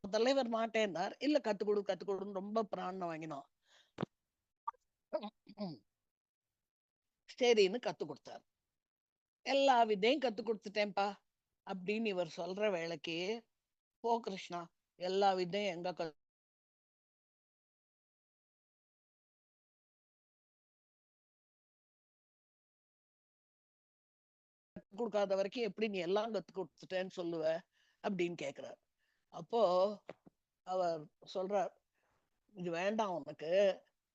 B: தலைவர் மாட்டேன்னார். இல்ல, கத்துக் கொடுன்னு ரொம்ப பிராணம் வாங்கினான். சரின்னு கத்து கொடுத்தார். எல்லா விதையும் கத்து கொடுத்துட்டேன்பா அப்படின்னு இவர் சொல்ற வேலைக்கு, போ கிருஷ்ணா, எல்லா விதையும் எங்க கொடுக்காத வரைக்கும் எப்படி நீ எல்லாம் கத்து கொடுத்துட்டேன்னு சொல்லுவ அப்படின்னு கேக்குறார். அப்போ அவர் சொல்றார், இது வேண்டாம் உனக்கு,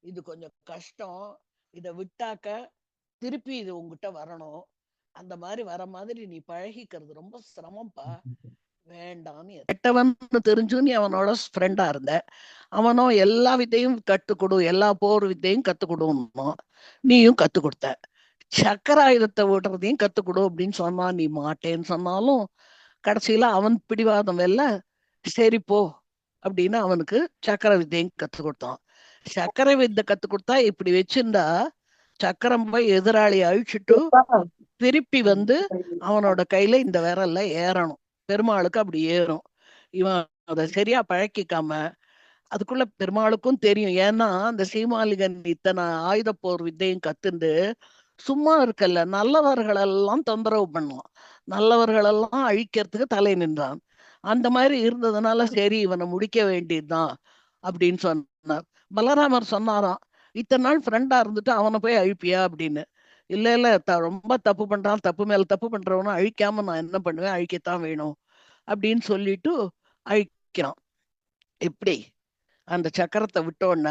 B: இது கொஞ்சம் கஷ்டம், இத விட்டாக்க திருப்பி இது உங்ககிட்ட வரணும், அந்த மாதிரி வர மாதிரி நீ பழகிக்கிறது ரொம்ப சிரமம்ப்பா, வேண்டான்னு. கெட்டவன் தெரிஞ்சு நீ அவனோட ஃப்ரெண்டா இருந்த, அவனோ எல்லா வித்தையும் கத்துக்கொடு, எல்லா போர் வித்தையும் கத்துக்கொடுன்னு நீயும் கத்து கொடுத்த, சக்கராயுதத்தை விடுறதையும் கத்துக்கொடு அப்படின்னு சொன்னா நீ மாட்டேன்னு சொன்னாலும் கடைசியில அவன் பிடிவாதம் வெல்ல சரி போ அப்படின்னு அவனுக்கு சக்கர வித்தையும் கத்து கொடுத்தான். சக்கர வித்தை கத்து கொடுத்தா இப்படி வச்சிருந்தா சக்கரம் போய் எதிராளியை அழிச்சிட்டு திருப்பி வந்து அவனோட கையில இந்த விரல்ல ஏறணும். பெருமாளுக்கு அப்படி ஏறும். இவன் அதை சரியா பழக்கிக்காம, அதுக்குள்ள பெருமாளுக்கும் தெரியும், ஏன்னா அந்த சீமாலிகன் இத்தனை ஆயுத போர் வித்தையும் கத்துண்டு சும்மா இருக்கல்ல, நல்லவர்களெல்லாம் தொந்தரவு பண்ணுவான், நல்லவர்களெல்லாம் அழிக்கிறதுக்கு தலை நின்றான். அந்த மாதிரி இருந்ததுனால சரி இவனை முடிக்க வேண்டியதுதான் அப்படின்னு சொன்னார். பலராமர் சொன்னாராம், இத்தனை நாள் ஃப்ரெண்டா இருந்துட்டு அவனை போய் அழிப்பியா அப்படின்னு. இல்ல இல்ல, ரொம்ப தப்பு பண்றான், தப்பு மேல தப்பு பண்றவனும் அழிக்காம நான் என்ன பண்ணுவேன், அழிக்கத்தான் வேணும் அப்படின்னு சொல்லிட்டு அழிக்கிறான். இப்படி அந்த சக்கரத்தை விட்டோன்ன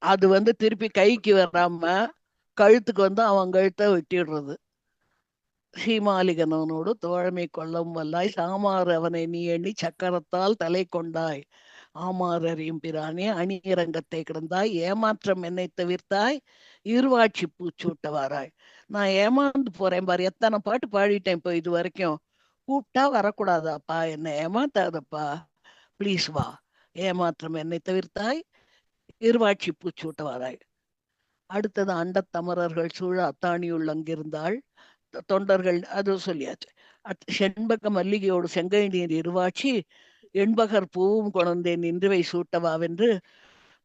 B: அது வந்து திருப்பி கைக்கு வராம கழுத்துக்கு வந்து அவன் கழுத்தை வெட்டிடுறது. சீமாலிகனோடு தோழமை கொள்ளும் வல்லாய் சாமாறு அவனை நீ எண்ணி சக்கரத்தால் தலை கொண்டாய், ஆமாறறியும் பிரானே அணியரங்கத்தை கிடந்தாய், ஏமாற்றம் என்னை தவிர்த்தாய், இருவாட்சி பூச்சூட்டவாராய். நான் ஏமாந்து போறேன் பாரு, எத்தனை பாட்டு பாடிட்டேன் இப்போ இது வரைக்கும், கூப்பிட்டா வரக்கூடாதாப்பா, என்னை ஏமாத்தாதப்பா, ப்ளீஸ் வா, ஏமாற்றம் என்னை தவிர்த்தாய், இருவாட்சி பூச்சூட்டவாராய். அடுத்தது அண்டத்தமரர்கள் சூழ அத்தாணியுள் அங்கிருந்தாள், தொண்டர்கள் அது சொல்லியாச்சு. செண்பக மல்லிகையோடு செங்கை நீர் இருவாட்சி, எண்பகர் பூவும் கொணர்ந்தேன் இன்றுவை சூட்டவாவென்று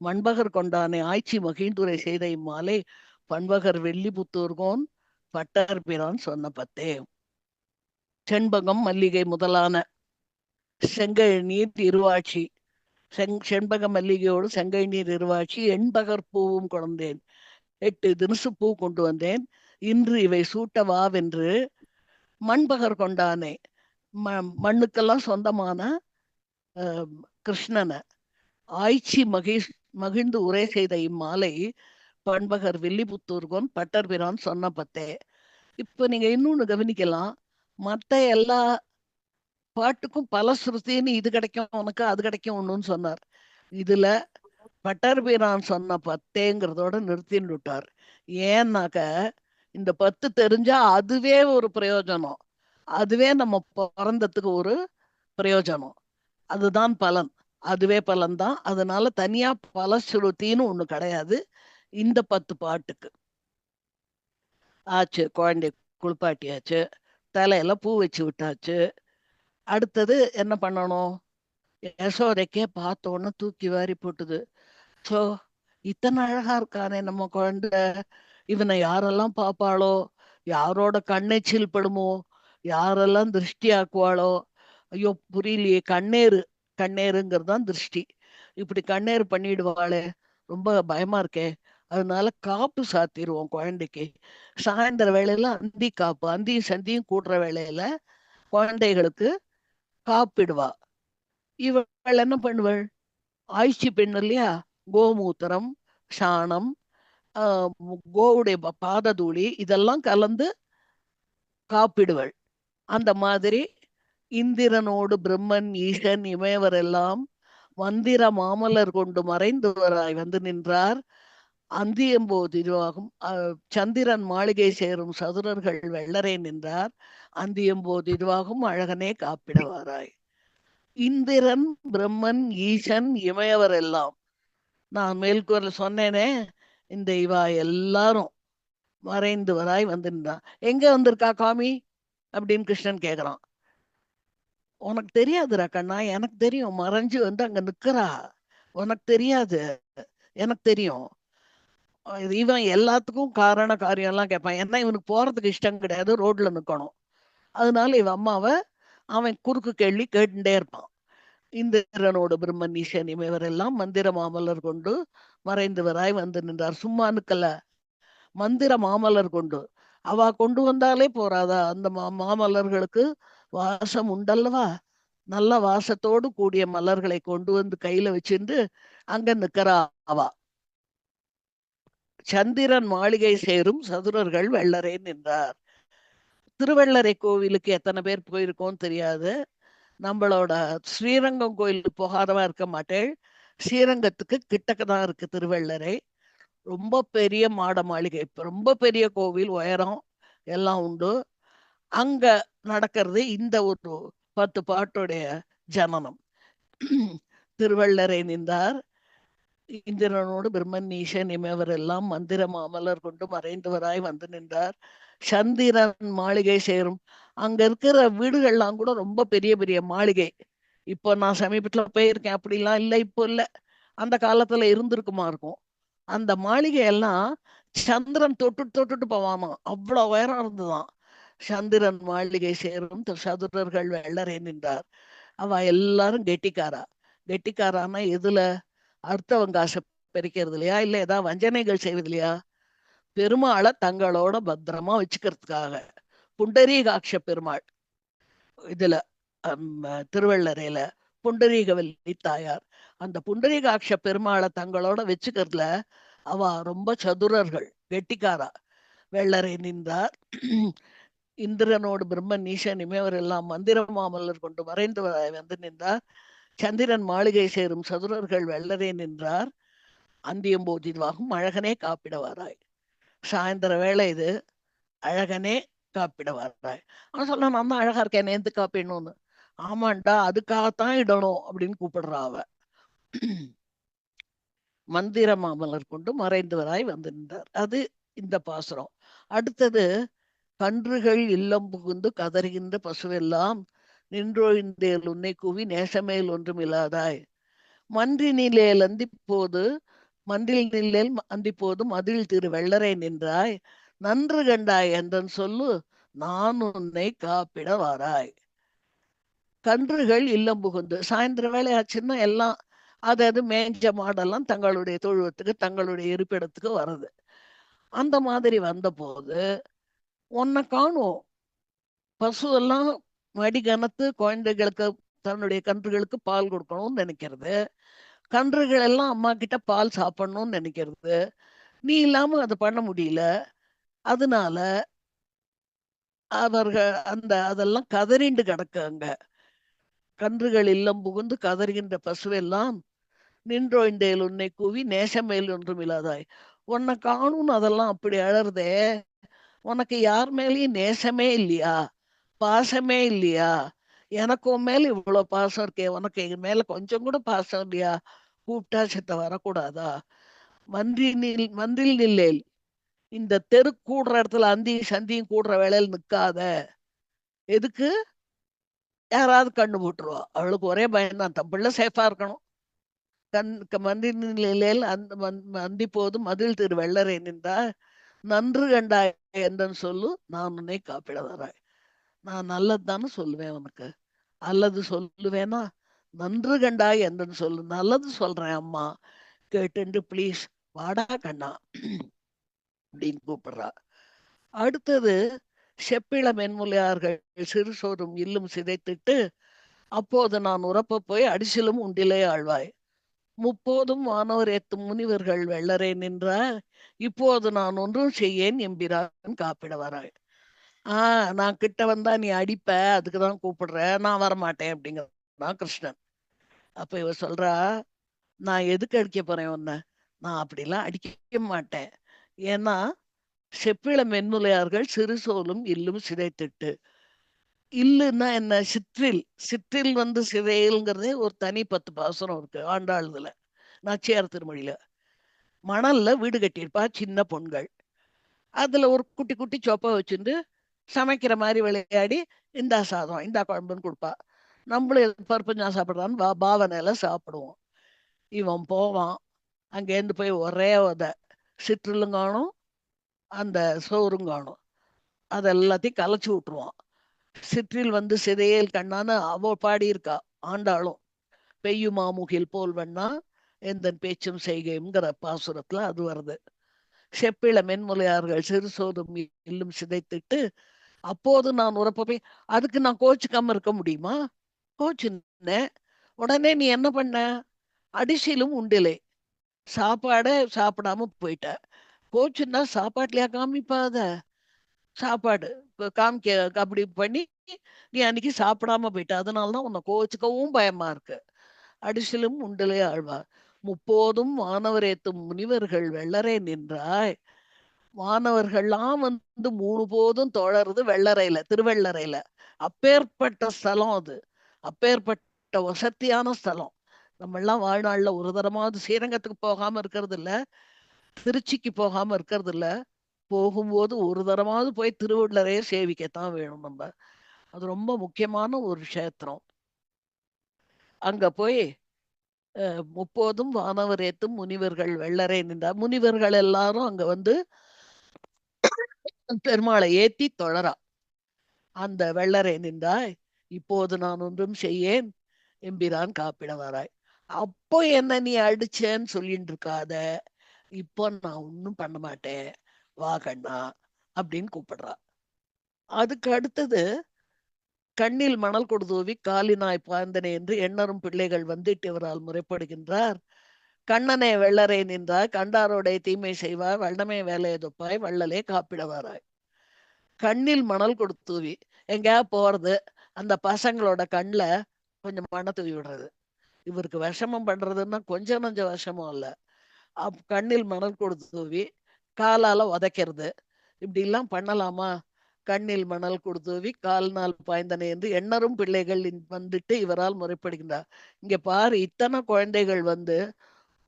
B: மண்பகர் கொண்டானே ஆய்ச்சி மகிழ்ந்துரை செய்த இம்மாலை பண்பகர் வெள்ளி புத்தூர்கோன் பட்டர் பிரான் சொன்ன பத்தே. செண்பகம் மல்லிகை முதலான செங்கை நீர் இருவாட்சி, செண்பக மல்லிகையோடு செங்கை நீர் இருவாட்சி, எண்பகர் பூவும் கொணர்ந்தேன், 8 தினசு பூ கொண்டு வந்தேன், இன்று இவை சூட்டவாவென்று மண்பகர் கொண்டானே, மண்ணுக்கெல்லாம் சொந்தமான கிருஷ்ணனை ஆய்ச்சி மகிழ்ந்து உரை செய்த இம்மாலை பண்பகர் வில்லிபுத்தூர்கோன் பட்டர் பிரான் சொன்ன பத்தே. இப்ப நீங்க இன்னொன்னு கவனிக்கலாம், மற்ற எல்லா பாட்டுக்கும் பல ஸ்ருதின்னு இது கிடைக்கும் உனக்கு அது கிடைக்கும் ஒண்ணுன்னு சொன்னார். இதுல பட்டர் பிரான் சொன்ன பத்தேங்கிறதோட நிறுத்தின்னு விட்டார். ஏன்னாக்க இந்த 10 தெரிஞ்சா அதுவே ஒரு பிரயோஜனம், அதுவே நம்ம பிறந்ததுக்கு ஒரு பிரயோஜனம், அதுதான் பலன், அதுவே பலன்தான். அதனால தனியா பலஸ்ருதின்னு ஒண்ணு கிடையாது இந்த 10 பாட்டுக்கு. ஆச்சு, குழந்தை குளிப்பாட்டியாச்சு, தலையில பூ வச்சு விட்டாச்சு. அடுத்தது என்ன பண்ணணும், யசோதைக்கே பார்த்தோன்னு தூக்கி வாரி போட்டுது. சோ இத்தனை அழகா இருக்கானே நம்ம குழந்தை, இவனை யாரெல்லாம் பாப்பாளோ, யாரோட கண்ணெச்சில் படுமோ, யாரெல்லாம் திருஷ்டி ஆக்குவாளோ, ஐயோ புரியலையே, கண்ணேறு, கண்ணேருங்கிறது தான் திருஷ்டி, இப்படி கண்ணேறு பண்ணிடுவாளே, ரொம்ப பயமா இருக்கே, அதனால காப்பு சாத்திடுவோம் குழந்தைக்கு. சாயந்தர வேளையில அந்தி காப்பு, அந்தியும் சந்தியும் கூடுற வேளையில குழந்தைகளுக்கு காப்பிடுவா. இவள் என்ன பண்ணுவள், ஆய்ச்சி பெண் இல்லையா, கோமூத்திரம், சாணம், கோவுடைய பாததூளி இதெல்லாம் கலந்து காப்பிடுவள். அந்த மாதிரி இந்திரனோடு பிரம்மன் ஈசன் இமையவரெல்லாம் மந்திர மாமலர் கொண்டு மறைந்தவராய் வந்து நின்றார், அந்தியம்போது இதுவாகும் சந்திரன் மாளிகை சேரும் சதுரர்கள் வெள்ளரே நின்றார், அந்தியம்போது இதுவாகும் அழகனே காப்பிடுவாராய். இந்திரன் பிரம்மன் ஈசன் இமையவர் எல்லாம், நான் மேல்கூறல் சொன்னேனே, இந்த இவா எல்லாரும் மறைந்து வராய் வந்திருந்தான். எங்க வந்திருக்கா காமி அப்படின்னு கிருஷ்ணன் கேக்குறான். உனக்கு தெரியாதுரா கண்ணா, எனக்கு தெரியும், மறைஞ்சு வந்து அங்க நிக்கிறா, உனக்கு தெரியாது, எனக்கு தெரியும். இவன் எல்லாத்துக்கும் காரண காரியம் எல்லாம் கேட்பான், ஏன்னா இவனுக்கு போறதுக்கு இஷ்டம் கிடையாது, ரோட்ல நிக்கணும், அதனால இவன் அம்மாவை அவன் குறுக்கு கேள்வி கேட்டுட்டே இருப்பான். இந்திரனோடு பிரம்மன் ஈசன் இமைவரெல்லாம் மந்திர மாமலர் கொண்டு மறைந்தவராய் வந்து நின்றார். சும்மா நிக்கல, மந்திர மாமலர் கொண்டு, அவ கொண்டு வந்தாலே போறாதா? அந்த மாமல்லர்களுக்கு வாசம் உண்டல்லவா? நல்ல வாசத்தோடு கூடிய மலர்களை கொண்டு வந்து கையில வச்சிருந்து அங்க நிக்கிறா அவ. சந்திரன் மாளிகை சேரும் சதுரர்கள் வெள்ளரே நின்றார். திருவள்ளரை கோவிலுக்கு எத்தனை பேர் போயிருக்கோம் தெரியாது. நம்மளோட ஸ்ரீரங்கம் கோயிலுக்கு போகாதவா இருக்க மாட்டேள். ஸ்ரீரங்கத்துக்கு கிட்டக்கதான் இருக்கு திருவள்ளரை. ரொம்ப பெரிய மாட மாளிகை, ரொம்ப பெரிய கோவில், உயரம் எல்லாம் உண்டு. அங்க நடக்கிறது இந்த ஒரு 10 பாட்டுடைய ஜனனம். திருவள்ளரை நின்றார். இந்திரனோடு பிரம்மன் ஈசன் இமையவர் எல்லாம் மந்திர மாமலர் கொண்டு மறைந்தவராய் வந்து நின்றார். சந்திரன் மாளிகை சேரும். அங்க இருக்கிற வீடுகள்லாம் கூட ரொம்ப பெரிய பெரிய மாளிகை. இப்போ நான் சமீபத்துல போயிருக்கேன், அப்படிலாம் இல்லை, இப்போ இல்லை, அந்த காலத்துல இருந்திருக்குமா இருக்கும். அந்த மாளிகை எல்லாம் சந்திரன் தொட்டுட்டு தொட்டுட்டு போவாமா, அவ்வளவு உயரம் இருந்துதான். சந்திரன் மாளிகை சேரும் சதுரர்கள் வெள்ளரே நின்றார். அவ எல்லாரும் கெட்டிக்காரா. கெட்டிக்காரானா எதுல? அர்த்தவங்க காசை பறிக்கிறது இல்லையா, இல்ல ஏதாவது வஞ்சனைகள் செய்வது இல்லையா? பெருமாளை தங்களோட பத்திரமா வச்சுக்கிறதுக்காக. புண்டரீகாட்ச பெருமாள் இதுல திருவள்ளரையில புண்டரீகவல்லி தாயார். அந்த புண்டரீகாட்ச பெருமாளை தங்களோட வச்சுக்கிறதுல அவ ரொம்ப சதுரர்கள், கெட்டிக்காரா. வெள்ளரை நின்றார். இந்திரனோடு பிரம்மன் ஈசன் இமையவர் எல்லாம் மந்திர மாமல்லர் கொண்டு மறைந்து வந்து நின்றார். சந்திரன் மாளிகை சேரும் சதுரர்கள் வெள்ளரே நின்றார். அந்தியம்போதிவாகும் அழகனே காப்பிடவாராய். சாயந்தர வேளை இது. அழகனே காப்பிடவாராய். அவன் சொல்ல, நான் தான் அழகா இருக்கேன், நேர்ந்து காப்பிடணும்னு. ஆமாண்டா, அதுக்காகத்தான் இடணும் அப்படின்னு கூப்பிடுறா அவ. மந்திர மாமலர் கொண்டு மறைந்தவராய் வந்து நின்றார். அது இந்த பாசுரம். அடுத்தது, கன்றுகள் இல்லம் புகுந்து கதறுகின்ற பசுவெல்லாம் நின்றொழிந்தேல் உன்னை கூவி நேசமேல் ஒன்றும் இல்லாதாய். மன்றினிலேல் அந்திப்போது மன்றில் நில்லேல் அந்திப்போது மதில் திரு வெள்ளரை நின்றாய். நன்று கண்டாய் என்றன் சொல்லு நான் உன்னை காப்பிட வாராய். கன்றுகள் இல்லம் புகுந்து சாயந்தர வேலை ஆச்சுன்னா எல்லாம் அது மேஞ்ச மாடெல்லாம் தங்களுடைய தொழுவத்துக்கு தங்களுடைய இருப்பிடத்துக்கு வருது. அந்த மாதிரி வந்த போது உன்னை காணும். பசு எல்லாம் மடி கனத்து குழந்தைகளுக்கு தன்னுடைய கன்றுகளுக்கு பால் கொடுக்கணும்னு நினைக்கிறது. கன்றுகள் எல்லாம் அம்மா கிட்ட பால் சாப்பிடணும்னு நினைக்கிறது. நீ இல்லாம அதை பண்ண முடியல. அதனால அவர்கள் அதெல்லாம் கதறிண்டு கிடக்காங்க. கன்றுகள் இல்லம் புகுந்து கதறுகின்ற பசுவெல்லாம் நின்றோய்ந்தேல் உன்னை கூவி நேசமேல் ஒன்றும் இல்லாதாய். உன்னை காணும்னு அதெல்லாம் அப்படி அழறதே. உனக்கு யார் மேலேயும் நேசமே இல்லையா? பாசமே இல்லையா? எனக்கு உன் மேல இவ்வளவு பாசம் இருக்கே, உனக்கு என் மேல கொஞ்சம் கூட பாசம் இல்லையா? கூப்பிட்டா சித்த வரக்கூடாதா? மன்றில் நில்லேல். இந்த தெரு கூடுற இடத்துல அந்தியும் சந்தியும் கூடுற வேலையில் நிக்காத. எதுக்கு? யாராவது கண்ணு போட்டுருவா. அவளுக்கு ஒரே பயம்தான், தன் பிள்ளை சேஃபா இருக்கணும். மன்றில் நிலையில் அந்தி போதும் மதில் திரு வெள்ளரை நின்றா. நன்று கண்டாய் என்றன் சொல்லு நான் உன்னை காப்பிட வராய். நான் நல்லதுதானே சொல்லுவேன் உனக்கு, அல்லது சொல்லுவேனா? நன்று கண்டாய் என்றன் சொல்லு, நல்லது சொல்றேன் அம்மா, கேட்டு பிளீஸ் வாடா கண்ணா அப்படின்னு கூப்பிடுறா. அடுத்தது, செப்பிள மென்முலையார்கள் சிறு சோறும் இல்லும் சிதைத்திட்டு அப்போது நான் உரப்ப போய் அடிசிலும் உண்டிலே ஆழ்வாய். முப்போதும் வானவர் ஏத்தும் முனிவர்கள் வெள்ளரை நின்றார். இப்போது நான் ஒன்றும் செய்யேன் எம்பிரான் காப்பிட வராய். நான் கிட்ட வந்தா நீ அடிப்ப, அதுக்குதான் கூப்பிடுற, நான் வரமாட்டேன் அப்படிங்கிறான் கிருஷ்ணன். அப்ப இவ சொல்றா, நான் எதுக்கு அடிக்க போறேன் உன்னை? நான் அப்படிலாம் அடிக்க மாட்டேன். ஏன்னா செப்பிள மென்முலையார்கள் சிறு சோலும் இல்லும் சிதைத்திட்டு. இல்லுன்னா என்ன? சிற்றில். சிற்றில் சிதையல்ங்கிறதே ஒரு தனி 10 பாசுரம் இருக்கு ஆண்டாளுதுல, நாச்சியார் திருமொழியில. மணல்ல வீடு கட்டியிருப்பா சின்ன பொண்கள். அதுல ஒரு குட்டி குட்டி சொப்பை வச்சுட்டு சமைக்கிற மாதிரி விளையாடி இந்தா சாதம் இந்தா குழம்புன்னு கொடுப்பா. நம்மளும் பருப்பு நான் சாப்பிட்றான்னு பாவனையில சாப்பிடுவோம். இவன் போவான், அங்கேருந்து போய் ஒரே சிற்றிலும் காணும், அந்த சோறும் காணும், அதெல்லாத்தையும் கலைச்சு விட்டுருவான். சிற்றில் சிதையல் கண்ணான்னு அவ பாடியிருக்கா ஆண்டாளும். பெய்யுமா முகில் போல் வண்ணா எந்தன் பேச்சும் செய்கைங்கிற பாசுரத்துல அது வருது. செப்பிள மென்முலையார்கள் சிறு சோறும் இல்லும் சிதைத்திட்டு அப்போது நான் உரப்ப அதுக்கு நான் கோச்சுக்காம இருக்க முடியுமா? கோச்சுன்னேன். உடனே நீ என்ன பண்ண? அடிசிலும் உண்டிலே சாப்பாடை சாப்பிடாம போயிட்ட. கோச்சுன்னா சாப்பாட்டுலயா காமிப்பாத? சாப்பாடு காமிக்க அப்படி பண்ணி நீ அன்னைக்கு சாப்பிடாம போயிட்ட. அதனாலதான் உன்னை கோச்சுக்கவும் பயமா இருக்கு. அடிசிலும் உண்டிலே ஆழ்வார். முப்போதும் வானவர் ஏத்தும் முனிவர்கள் வெள்ளரே நின்றாய். வானவர்கள்லாம் வந்து 3 போதும் தொழறது வெள்ளறையில, திருவெள்ளறையில. அப்பேற்பட்ட ஸ்தலம் அது. அப்பேற்பட்ட வசத்தியான ஸ்தலம். நம்ம எல்லாம் வாழ்நாள்ல ஒரு தரமாவது ஸ்ரீரங்கத்துக்கு போகாம இருக்கிறது இல்ல, திருச்சிக்கு போகாம இருக்கிறது இல்ல. போகும்போது ஒரு தரமாவது போய் திருவள்ளரையே சேவிக்கத்தான் வேணும் நம்ம. அது ரொம்ப முக்கியமான ஒரு க்ஷேத்திரம். அங்க போய் முப்போதும் வானவர் ஏத்தும் முனிவர்கள் வெள்ளரை நின்றா. முனிவர்கள் எல்லாரும் அங்க வந்து பெருமாளை ஏத்தி தொழறா. அந்த வெள்ளரை நின்றாய். இப்போது நான் ஒன்றும் செய்யேன், எம்பிரான் காப்பிட வராய். அப்போ என்ன நீ அடிச்சேன்னு சொல்லிட்டு இருக்காத, இப்போ நான் ஒன்னும் பண்ண மாட்டேன், வா கண்ணா அப்படின்னு கூப்பிடுறா. அதுக்கு அடுத்தது கண்ணில் மணல் கொடுதூவி காலினாய் பாய்ந்தனே என்று எண்ணரும் பிள்ளைகள் வந்திட்டவரால் முறைப்படுகின்றார். கண்ணனே வெள்ளரை நின்றாய், கண்டாரோடைய தீமை செய்வாய், வண்ணமே வேலையை தொப்பாய், வள்ளலே காப்பிட வராய். கண்ணில் மணல் கொடுத்தூவி எங்கேயா போறது, அந்த பசங்களோட கண்ணுல கொஞ்சம் மண்ணை தூவி விடுறது. இவருக்கு விஷமம் பண்றதுன்னா கொஞ்சம் நஞ்சம் விஷமம் இல்ல. கண்ணில் மணல் கொடுத்து தூவி காலால உதைக்கிறது, இப்படி எல்லாம் பண்ணலாமா? கண்ணில் மணல் கொடுத்தூவி கால் நாள் பாய்ந்தனை என்று எண்ணரும் பிள்ளைகள் வந்துட்டு இவரால் முறைப்படுகின்றார். இங்க பாரு, இத்தனை குழந்தைகள் வந்து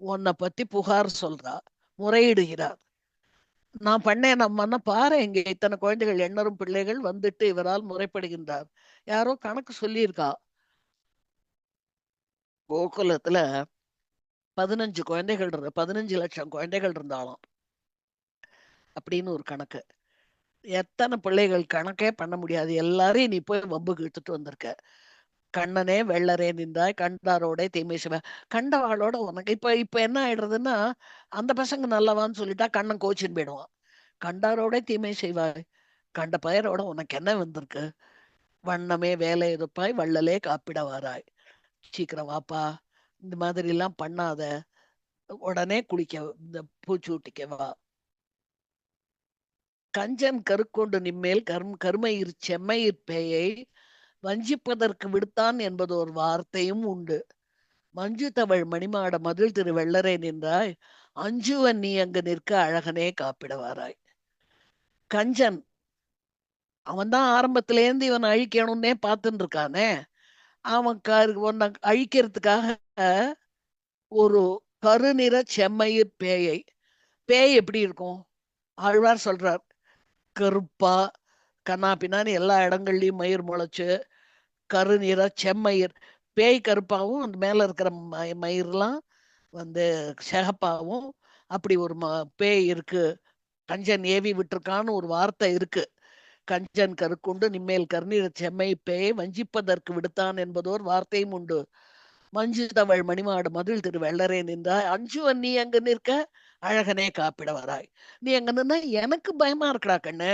B: உன்னை பத்தி புகார் சொல்றா, முறையிடுகிறார். நான் பண்ணேன் நம்மன்னா பாரு, இங்க இத்தனை குழந்தைகள் எண்ணரும் பிள்ளைகள் வந்துட்டு இவரால் முறைப்படுகின்றார். யாரோ கணக்கு சொல்லியிருக்கா, கோகுலத்துல 15 குழந்தைகள் 15 லட்சம் குழந்தைகள் இருந்தாலும் அப்படின்னு ஒரு கணக்கு. எத்தனை பிள்ளைகள் கணக்கே பண்ண முடியாது. எல்லாரையும் நீ போய் வம்புக்கு இழுத்துட்டு வந்திருக்க. கண்ணனே வெள்ளரே நின்றாய், கண்டாரோட தீமை சிவ. கண்டவாளோட உனக்கு இப்ப இப்ப என்ன ஆயிடுறதுன்னா, அந்த பசங்க நல்லவான்னு சொல்லிட்டா கண்ணன் கோச்சின்னு போயிடுவான். கண்டாரோட தீமை செய்வாய், கண்ட பெயரோட உனக்கு என்ன வந்திருக்கு? வண்ணமே வேலை இருப்பாய், வள்ளலே காப்பிட வாராய். சீக்கிரம் வாப்பா, இந்த மாதிரி எல்லாம் பண்ணாத, உடனே குளிக்க இந்த பூச்சூட்டிக்க வா. கஞ்சன் கருக்கொண்டு நிம்மேல் கருமயிர் செம்மையிற் பேயை வஞ்சிப்பதற்கு விடுத்தான் என்பது ஒரு வார்த்தையும் உண்டு. மஞ்சு தவழ் மணிமாட மதில் திரு வெள்ளரை நின்றாய், அஞ்சுவன் நீ அங்கு நிற்க அழகனே காப்பிடவாராய். கஞ்சன் அவன் தான் ஆரம்பத்திலேருந்து இவன் அழிக்கணும்னே பார்த்துட்டு இருக்கானே. அவன் உன்னை அழிக்கிறதுக்காக ஒரு கருநிற செம்மையிற் பேயை. பேய் எப்படி இருக்கும்? ஆழ்வார் சொல்றார், கருப்பா கண்ணா பின்னான்னு எல்லா இடங்கள்லயும் மயிர் முளைச்சு கருநிற செம்மயிர். பேய் கருப்பாவும் அந்த மேல இருக்கிற மயிர்லாம் வந்து சிகப்பாவும் அப்படி ஒரு பேய் இருக்கு. கஞ்சன் ஏவி விட்டுருக்கான்னு ஒரு வார்த்தை இருக்கு. கஞ்சன் கருக்குண்டு நிம்மேல் கருநிற செம்மை பேயை வஞ்சிப்பதற்கு விடுத்தான் என்பதோர் வார்த்தையும் உண்டு. மஞ்சு தவழ் மணிமாடு மதில் திரு வெள்ளரே நின்றாய், அஞ்சுவன் நீ அங்க நிற்க அழகனே காப்பிட வராய். நீ அங்க நின்னா எனக்கு பயமா இருக்கடா கண்ணு,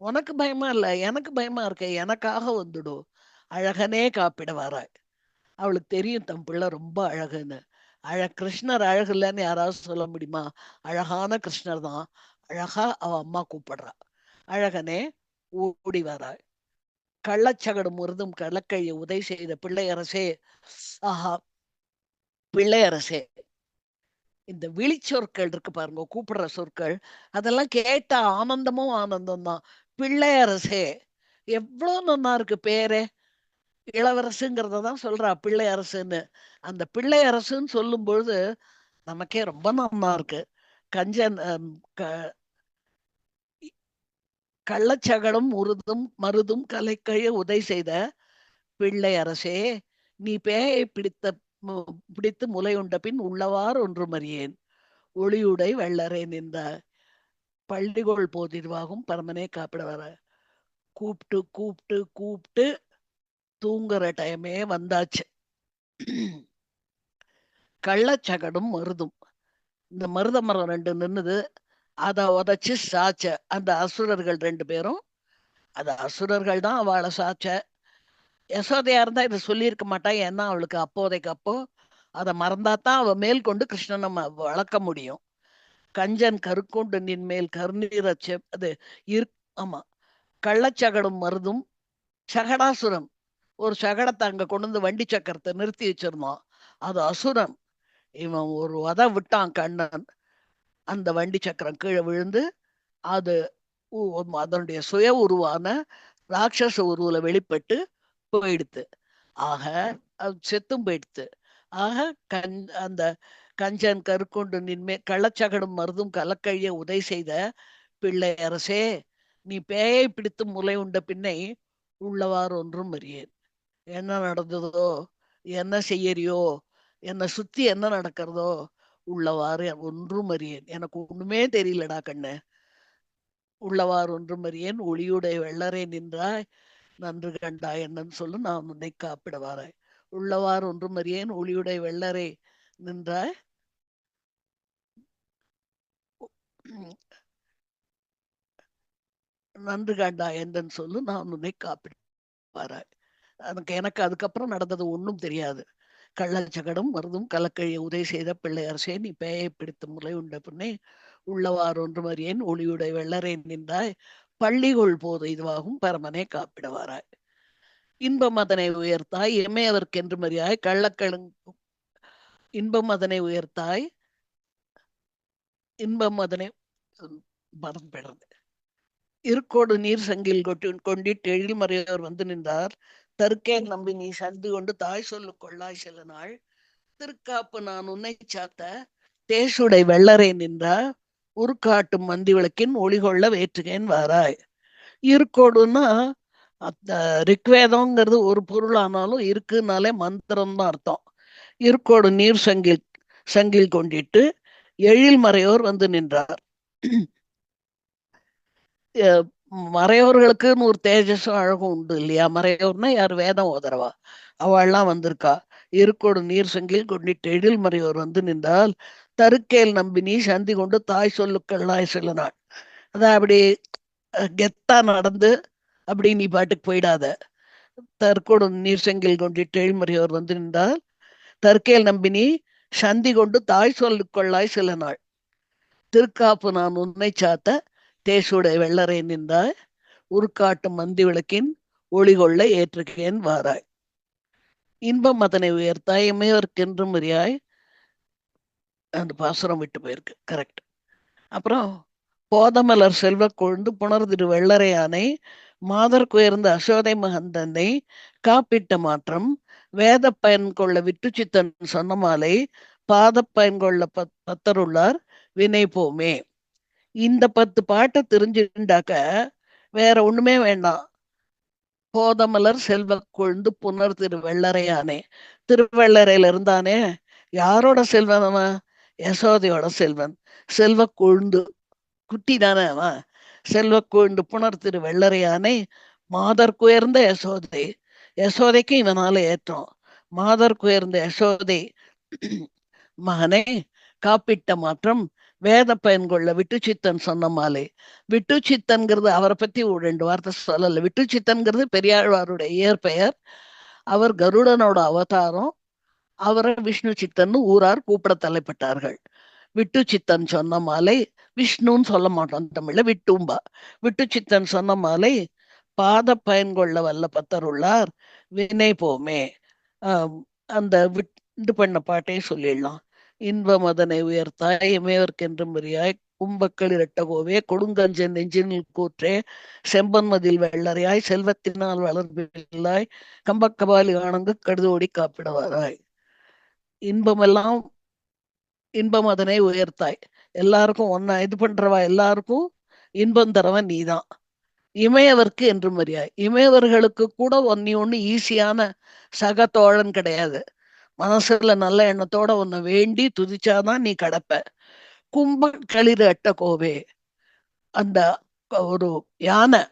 B: உனக்கு பயமா இல்ல, எனக்கு பயமா இருக்க, எனக்காக வந்துடும், அழகனே காப்பிட வராய். அவளுக்கு தெரியும் தம் பிள்ளை ரொம்ப அழகுன்னு. கிருஷ்ணர் அழகு இல்லைன்னு யாராவது சொல்ல முடியுமா? அழகான கிருஷ்ணர் தான். அழகா அவ அம்மா கூப்பிடுறா, அழகனே ஓடி வராய். கள்ளச்சகடு முருதும் கடற்கையை உதை செய்த பிள்ளையரசே, ஆஹா பிள்ளையரசே. இந்த விழிச்சொற்கள் இருக்கு பாருங்க, கூப்பிடுற சொற்கள், அதெல்லாம் கேட்ட ஆனந்தமும் ஆனந்தம் தான். பிள்ளையரசே எவ்வளவு நல்லா இருக்கு பேரே. இளவரசுங்கிறதான் சொல்றா பிள்ளை அரசுன்னு. அந்த பிள்ளை அரசுன்னு சொல்லும் பொழுது நமக்கே ரொம்ப நல்லா இருக்கு. கஞ்சன் கள்ளச்சகடம் உருதும் மருதும் கலைக்கைய உதை செய்த பிள்ளை அரசே, நீ பேயை பிடித்து முலையுண்ட பின் உள்ளவாறு ஒன்றும் அறியேன், ஒளியுடை வெள்ளரே நின்ற பள்ளிகோள் போதிர்வாகும் பரமனே காப்பிட வர. கூப்பிட்டு கூப்பிட்டு கூப்பிட்டு தூங்குற டைமே வந்தாச்சு. கள்ளச்சகடும் மருதும், இந்த மருத மரம் 2 நின்னுது, அத உதைச்சு சாச்ச அந்த அசுரர்கள் 2 பேரும். அது அசுரர்கள் தான் அவளை சாச்ச. யசோதையா இருந்தா இதை சொல்லியிருக்க மாட்டா. ஏன்னா அவளுக்கு அப்போதைக்கு அப்போ அதை மறந்தாதான் அவ மேல் கொண்டு கிருஷ்ணனை வளர்க்க முடியும். கஞ்சன் கருக்கொண்டு நின் மேல் கருநீரச்ச அது இரு ஆமா. கள்ளச்சகடும் மருதும் சகடாசுரன் ஒரு சகடத்தை அங்க கொண்டு வந்து வண்டி சக்கரத்தை நிறுத்தி வச்சிருந்தான். அது அசுரன். இவன் ஒரு விட்டான் கண்ணன். அந்த வண்டி சக்கரம் கீழே விழுந்து அது அதனுடைய சுய உருவான ராட்சச உருவுல வெளிப்பட்டு போயிடுத்து. ஆக அது செத்தும் போயிடுத்து. ஆக அந்த கஞ்சன் கருக்கொண்டு நின்மே கள்ளச்சகடும் மருதும் கலக்கழிய உதை செய்த பிள்ளை அரசே, நீ பேயை பிடித்து முலை உண்ட பின்னை உள்ளவாறு ஒன்றும் அறியேன். என்ன நடந்ததோ, என்ன செய்யறியோ, என்னை சுத்தி என்ன நடக்கிறதோ உள்ளவாறு ஒன்றும் அறியேன். எனக்கு ஒண்ணுமே தெரியலடா கண்ணு. உள்ளவாறு ஒன்றும் அறியேன் ஒளியுடைய வெள்ளரை நின்றாய் நன்று கண்டாய் என்னன்னு சொல்லு, நான் உன்னை காப்பிடவாராய். உள்ளவாறு ஒன்றும் அறியேன் ஒளியுடைய வெள்ளரை நின்றாய் நன்று கண்டாய் என்னன்னு சொல்லு, நான் உன்னை காப்பிடுவாராய். எனக்கு அதுக்கப்புறம் நடந்தது ஒன்றும் தெரியாது. கள்ளச்சகடும் மருதும் கலக்கழிய உதை செய்த பிள்ளை அரசே, நீ பேயை பிடித்து முலை உண்ட பின்னே உள்ளவாறு ஒன்றும் அறியேன் ஒளியுடைய வெள்ளரை நின்றாய் பள்ளிகொள் போது இதுவாகும் பரமனே காப்பிடவாராய். இன்பம் அதனை உயர்த்தாய் இமையவர்க்கென்று மறியாய் கள்ளக்கழுங் இன்பம் அதனை உயர்த்தாய் இன்பம் அதனை மறந்து இருக்கோடு நீர் சங்கில் கொண்டிட்டு எழில் மறையோர் வந்து நின்றார். தருக்கே நம்பி நீ சந்து கொண்டு தாய் சொல்லு கொள்ளாய் சில நாள் திருக்காப்பு நான் உன்னை சாத்த தேசுடை வெள்ளரை நின்றார் உருக்காட்டும் மந்தி விளக்கின் ஒளி கொள்ள வேற்றுகேன் வாராய். இருக்கோடுன்னா ரிக்வேதம்ங்கிறது ஒரு பொருள் ஆனாலும் இருக்குனாலே மந்திரம் தான் அர்த்தம். இருக்கோடு நீர் சங்கில் கொண்டிட்டு எழில் மறையோர் வந்து நின்றார். மறையோர்களுக்குன்னு ஒரு தேஜஸும் அழகும் உண்டு இல்லையா? மறையோர்னா யார்? வேதம் ஓதரவா அவள்லாம் வந்திருக்கா. இருக்கோடு நீர் சங்கில் கொண்டிட்டு எழில் மறையோர் வந்து நின்றால் தருக்கேல் நம்பி நீ சந்தி கொண்டு தாய் சொல்லுக்கள்ளாய் சில நாள். அதான் அப்படி கெத்தா நடந்து அப்படி நீ பாட்டுக்கு போயிடாத. தற்கொடு நீர் செங்கில் கொண்டிட்டு எழில்மறையோர் வந்து நின்றால் தற்கேல் நம்பினி சந்தி கொண்டு தாய் சொல்லுக்கொள்ளாய் சில நாள் திருக்காப்பு நான் உன்னை சாத்த தேசுடைய வெள்ளரை நின்றாய் உருக்காட்டு மந்தி விளக்கின் ஒளி கொள்ள ஏற்றுக்கேன் வாராய். இன்பம் அதனை உயர்த்தாய் இமையோர்க்கென்றும் மரியாய். அந்த பாசுரம் விட்டு போயிருக்கு. கரெக்ட். அப்புறம் போதமலர் செல்வ கொழுந்து புணர்திரு வெள்ளரையானை மாதர்க்குயர்ந்த அசோதை மகந்தனை காப்பிட்ட மாற்றம் வேத பயன் கொள்ள விட்டு சித்தன் சொன்ன மாலை பாத பயன் கொள்ள பத்தருள்ளார் வினை போமே. இந்த 10 பாட்டை தெரிஞ்சுட்டாக்க வேற ஒண்ணுமே வேண்டாம். போதமலர் செல்வ கொழுந்து புனர் திரு வெள்ளரையானே, திருவெள்ளரையில இருந்தானே, யாரோட செல்வன் அவன்? யசோதையோட செல்வன். செல்வ கொழுந்து குட்டி தானே அவன். செல்வ கொழுந்து புனர் திரு வெள்ளரையானை மாதர்க்குயர்ந்த யசோதை. யசோதைக்கு இவனால ஏற்றம். மாதர்க்குயர்ந்த யசோதை மகனே காப்பிட்ட மாற்றம் வேத பயன் கொள்ள விட்டு சித்தன் சொன்ன மாலை. விட்டு சித்தன்கிறது அவரை பத்தி 2 வார்த்தை சொல்லல. விட்டு சித்தன்கிறது பெரியாழ்வாருடைய இயற்பெயர். அவர் கருடனோட அவதாரம். அவரை விஷ்ணு சித்தன் ஊரார் கூப்பிட தலைப்பட்டார்கள். விட்டு சித்தன் சொன்ன மாலை விஷ்ணுன்னு சொல்ல மாட்டோம் தமிழ்ல, விட்டும்பா. விட்டு சித்தன் சொன்ன மாலை பாத பயன் கொள்ள வல்ல பத்தருள்ளார் வினை போமே. அந்த விட்டு பண்ண பாட்டையும் சொல்லிடலாம். இன்பம் அதனை உயர்த்தாய் இமையவர்க்கென்று மரியாய் கும்பக்கள் இரட்டகோவே கொடுங்கஞ்சன் நெஞ்சினில் கூற்றே செம்பன்மதில் வெள்ளரையாய் செல்வத்தினால் வளர்பில்லாய் கம்பக்கபாலி ஆனங்கு கடுதோடி காப்பிடவாராய். இன்பமெல்லாம் இன்பம் அதனை உயர்த்தாய். எல்லாருக்கும் ஒன்னா இது பண்றவா எல்லாருக்கும் இன்பம் தரவன் நீதான். இமையவர்க்கு என்று மரியாய். இமையவர்களுக்கு கூட நீ ஒண்ணு ஈஸியான சக தோழன் கிடையாது. மனசுல நல்ல எண்ணத்தோட உன்னை வேண்டி துதிச்சாதான் நீ கடப்ப. கும்ப களிறு அட்ட கோவே, அந்த ஒரு யானை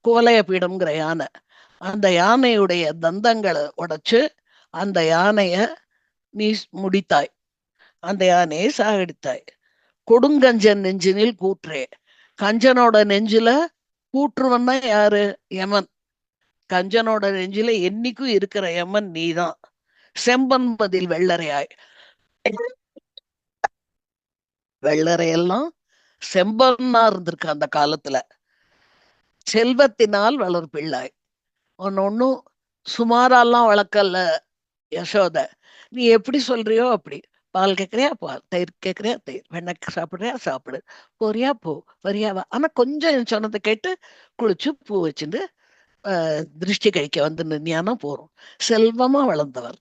B: குவலய பீடம்ங்கிற யானை, அந்த யானையுடைய தந்தங்களை உடைச்சு அந்த யானைய நீ முடித்தாய், அந்த யானையை சாகடித்தாய். கொடுங்கஞ்சன் நெஞ்சினில் கூற்றே. கஞ்சனோட நெஞ்சில கூற்றுவன்னா யாரு? யமன். கஞ்சனோட நெஞ்சில என்னைக்கும் இருக்கிற யமன் நீதான். செம்பன்பதில் வெள்ளரையாய். வெள்ளரையெல்லாம் செம்பன்னா இருந்திருக்கு அந்த காலத்துல. செல்வத்தினால் வளர் பிள்ளாய். ஒன்னும் சுமாரெல்லாம் வளர்க்கல யசோத. நீ எப்படி சொல்றியோ அப்படி. பால் கேட்கறியா பால், தயிர் கேட்கறியா தயிர், வெண்ணெய் சாப்பிடுறியா சாப்பிடு, போறியா போ, வரியா வா. ஆனா கொஞ்சம் சொன்னதை கேட்டு குளிச்சு பூ வச்சுட்டு திருஷ்டி கழிக்க வந்து நின்னியானா போறோம். செல்வமா வளர்ந்தவர்.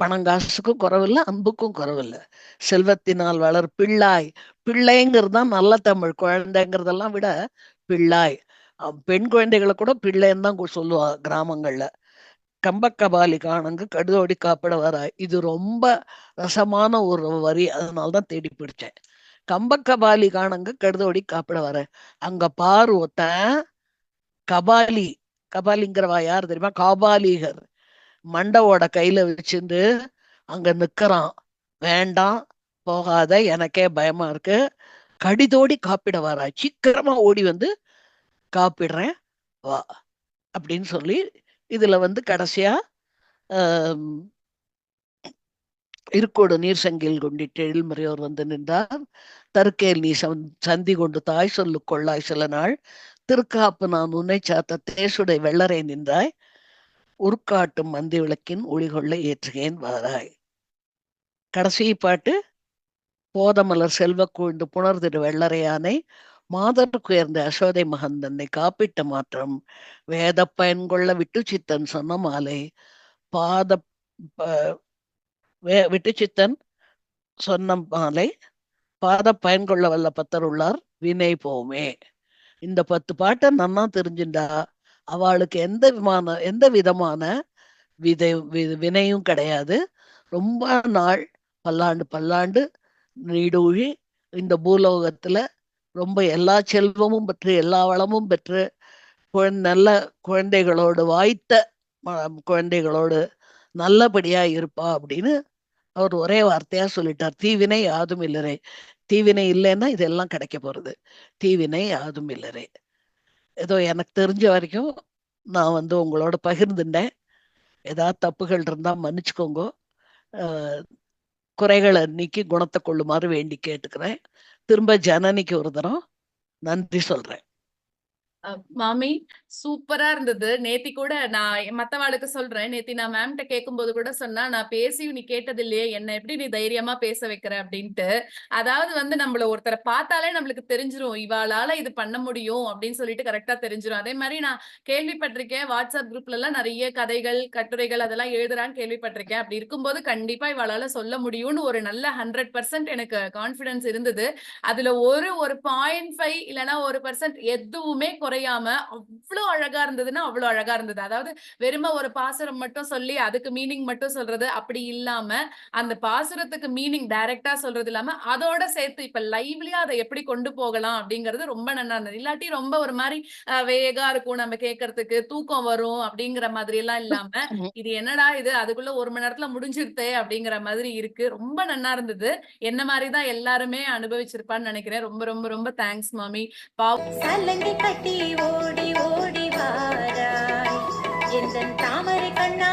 B: பணங்காசுக்கும் குறவில்லை, அன்புக்கும் குறவில்லை. செல்வத்தினால் வளர் பிள்ளாய். பிள்ளைங்கிறது தான் நல்ல தமிழ். குழந்தைங்கிறதெல்லாம் விட பிள்ளாய். பெண் குழந்தைகளை கூட பிள்ளைன்னு தான் சொல்லுவா கிராமங்கள்ல. கம்பக்கபாலி காணங்கு கடுதோடி காப்பிட வராய். இது ரொம்ப ரசமான ஒரு வரி, அதனால்தான் தேடி பிடிச்சேன். கம்பக்கபாலி காணங்கு கடுதோடி காப்பிட வர. அங்க பாரு ஒருத்தன் கபாலி. கபாலிங்கிறவா யார் தெரியுமா? காபாலிகர். மண்டவோட கையில வச்சிருந்து அங்க நிக்கிறான். வேண்டாம் போகாத, எனக்கே பயமா இருக்கு, கடிதோடி காப்பிட வரா, சீக்கிரமா ஓடி வந்து காப்பிடுறேன் வா அப்படின்னு சொல்லி இதுல வந்து கடைசியா இருக்கோடு நீர் சங்கில் கொண்டிட்டு எழில்முறையோர் வந்து நின்றார். தருக்கேல் நீ சந்தி கொண்டு தாய் சொல்லு கொள்ளாய் சில நாள், திருக்காப்பு நான் உன்னை சாத்த தேசுடை வெள்ளரை நின்றாய், உருக்காட்டும் மந்தி விளக்கின் ஒளிகொள்ள ஏற்றுகேன் வாராய். கடைசி பாட்டு போதமலர் செல்வ கூழ்ந்து புணர்திரு வெள்ளரையானை மாதருக்கு உயர்ந்த அசோதை மகன் தன்னை காப்பிட்ட மாற்றம் வேத பயன்கொள்ள விட்டு சித்தன் சொன்ன மாலை பாத விட்டு சித்தன் சொன்ன மாலை பாத பயன்கொள்ள வல்ல பத்தர் உள்ளார் வினை போமே. இந்த 10 பாட்டை நன்னா தெரிஞ்சுண்டா அவளுக்கு எந்த விதமான வினையும் கிடையாது. ரொம்ப நாள் பல்லாண்டு நீடூழி இந்த பூலோகத்துல ரொம்ப எல்லா செல்வமும் பெற்று எல்லா வளமும் பெற்று நல்ல குழந்தைகளோடு வாய்த்த குழந்தைகளோடு நல்லபடியா இருப்பா அப்படின்னு அவர் ஒரே வார்த்தையா சொல்லிட்டார். தீவினை யாதும் இல்லரே. தீவினை இல்லைன்னா இதெல்லாம் கிடைக்க போறது. தீவினை யாதும் இல்லரே. ஏதோ எனக்கு தெரிஞ்ச வரைக்கும் நான் வந்து உங்களோட பகிர்ந்துட்டேன். ஏதாவது தப்புகள் இருந்தா மன்னிச்சுக்கோங்க. குறைகளை நீக்கி குணத்தை கொள்ளுமாறு வேண்டி கேட்டுக்கிறேன். திரும்ப ஜனனிக்கு ஒரு தரம் நன்றி சொல்றேன்.
A: மாமி சூப்பரா இருந்தது. நேத்தி கூட நான் மத்தவாளுக்கு சொல்றேன். நேத்தி நான் மேம்கிட்ட கேட்கும்போது கூட சொன்னா, நான் பேசியும் நீ கேட்டது இல்லையே, என்ன எப்படி நீ தைரியமா பேச வைக்கிற அப்படின்ட்டு. அதாவது வந்து நம்மள ஒருத்தரை பார்த்தாலே நம்மளுக்கு தெரிஞ்சிரும், இவாளால இது பண்ண முடியும் அப்படின்னு சொல்லிட்டு கரெக்டா தெரிஞ்சிரும். அதே மாதிரி நான் கேள்விப்பட்டிருக்கேன், வாட்ஸ்அப் குரூப்ல எல்லாம் நிறைய கதைகள், கட்டுரைகள் அதெல்லாம் எழுதுறான்னு கேள்விப்பட்டிருக்கேன். அப்படி இருக்கும்போது கண்டிப்பா இவாளால சொல்ல முடியும்னு ஒரு நல்ல 100% எனக்கு கான்பிடன்ஸ் இருந்தது. அதுல ஒரு 0.5 இல்லைன்னா 1% எதுவுமே குறையாம அவ்வளவு அழகா இருந்ததுன்னா அவ்வளவு அழகா இருந்தது. அதாவது வெறும ஒரு பாசுரம் மட்டும் சொல்லி அதுக்கு மீனிங் மட்டும் சொல்றது அப்படி இல்லாம, அந்த பாசுரத்துக்கு மீனிங் டைரக்டா சொல்றது இல்லாம அதோட சேர்த்து இப்ப லைவ்லயா அதை எப்படி கொண்டு போகலாம் அப்படிங்கிறது ரொம்ப நல்லா இருந்தது. இல்லாட்டி ரொம்ப ஒரு மாதிரி வேகா இருக்கும், நம்ம கேட்கறதுக்கு தூக்கம் வரும் அப்படிங்கிற மாதிரி எல்லாம் இல்லாம, இது என்னடா இது அதுக்குள்ள 1 மணி நேரத்துல முடிஞ்சிருத்தே அப்படிங்கிற மாதிரி இருக்கு. ரொம்ப நல்லா இருந்தது. என்ன மாதிரிதான் எல்லாருமே அனுபவிச்சிருப்பான்னு நினைக்கிறேன். ரொம்ப ரொம்ப ரொம்ப தேங்க்ஸ் மாமி.
C: சலங்கை கட்டி ஓடி ஓடி வாராய் எந்தன் தாமரை கண்ணா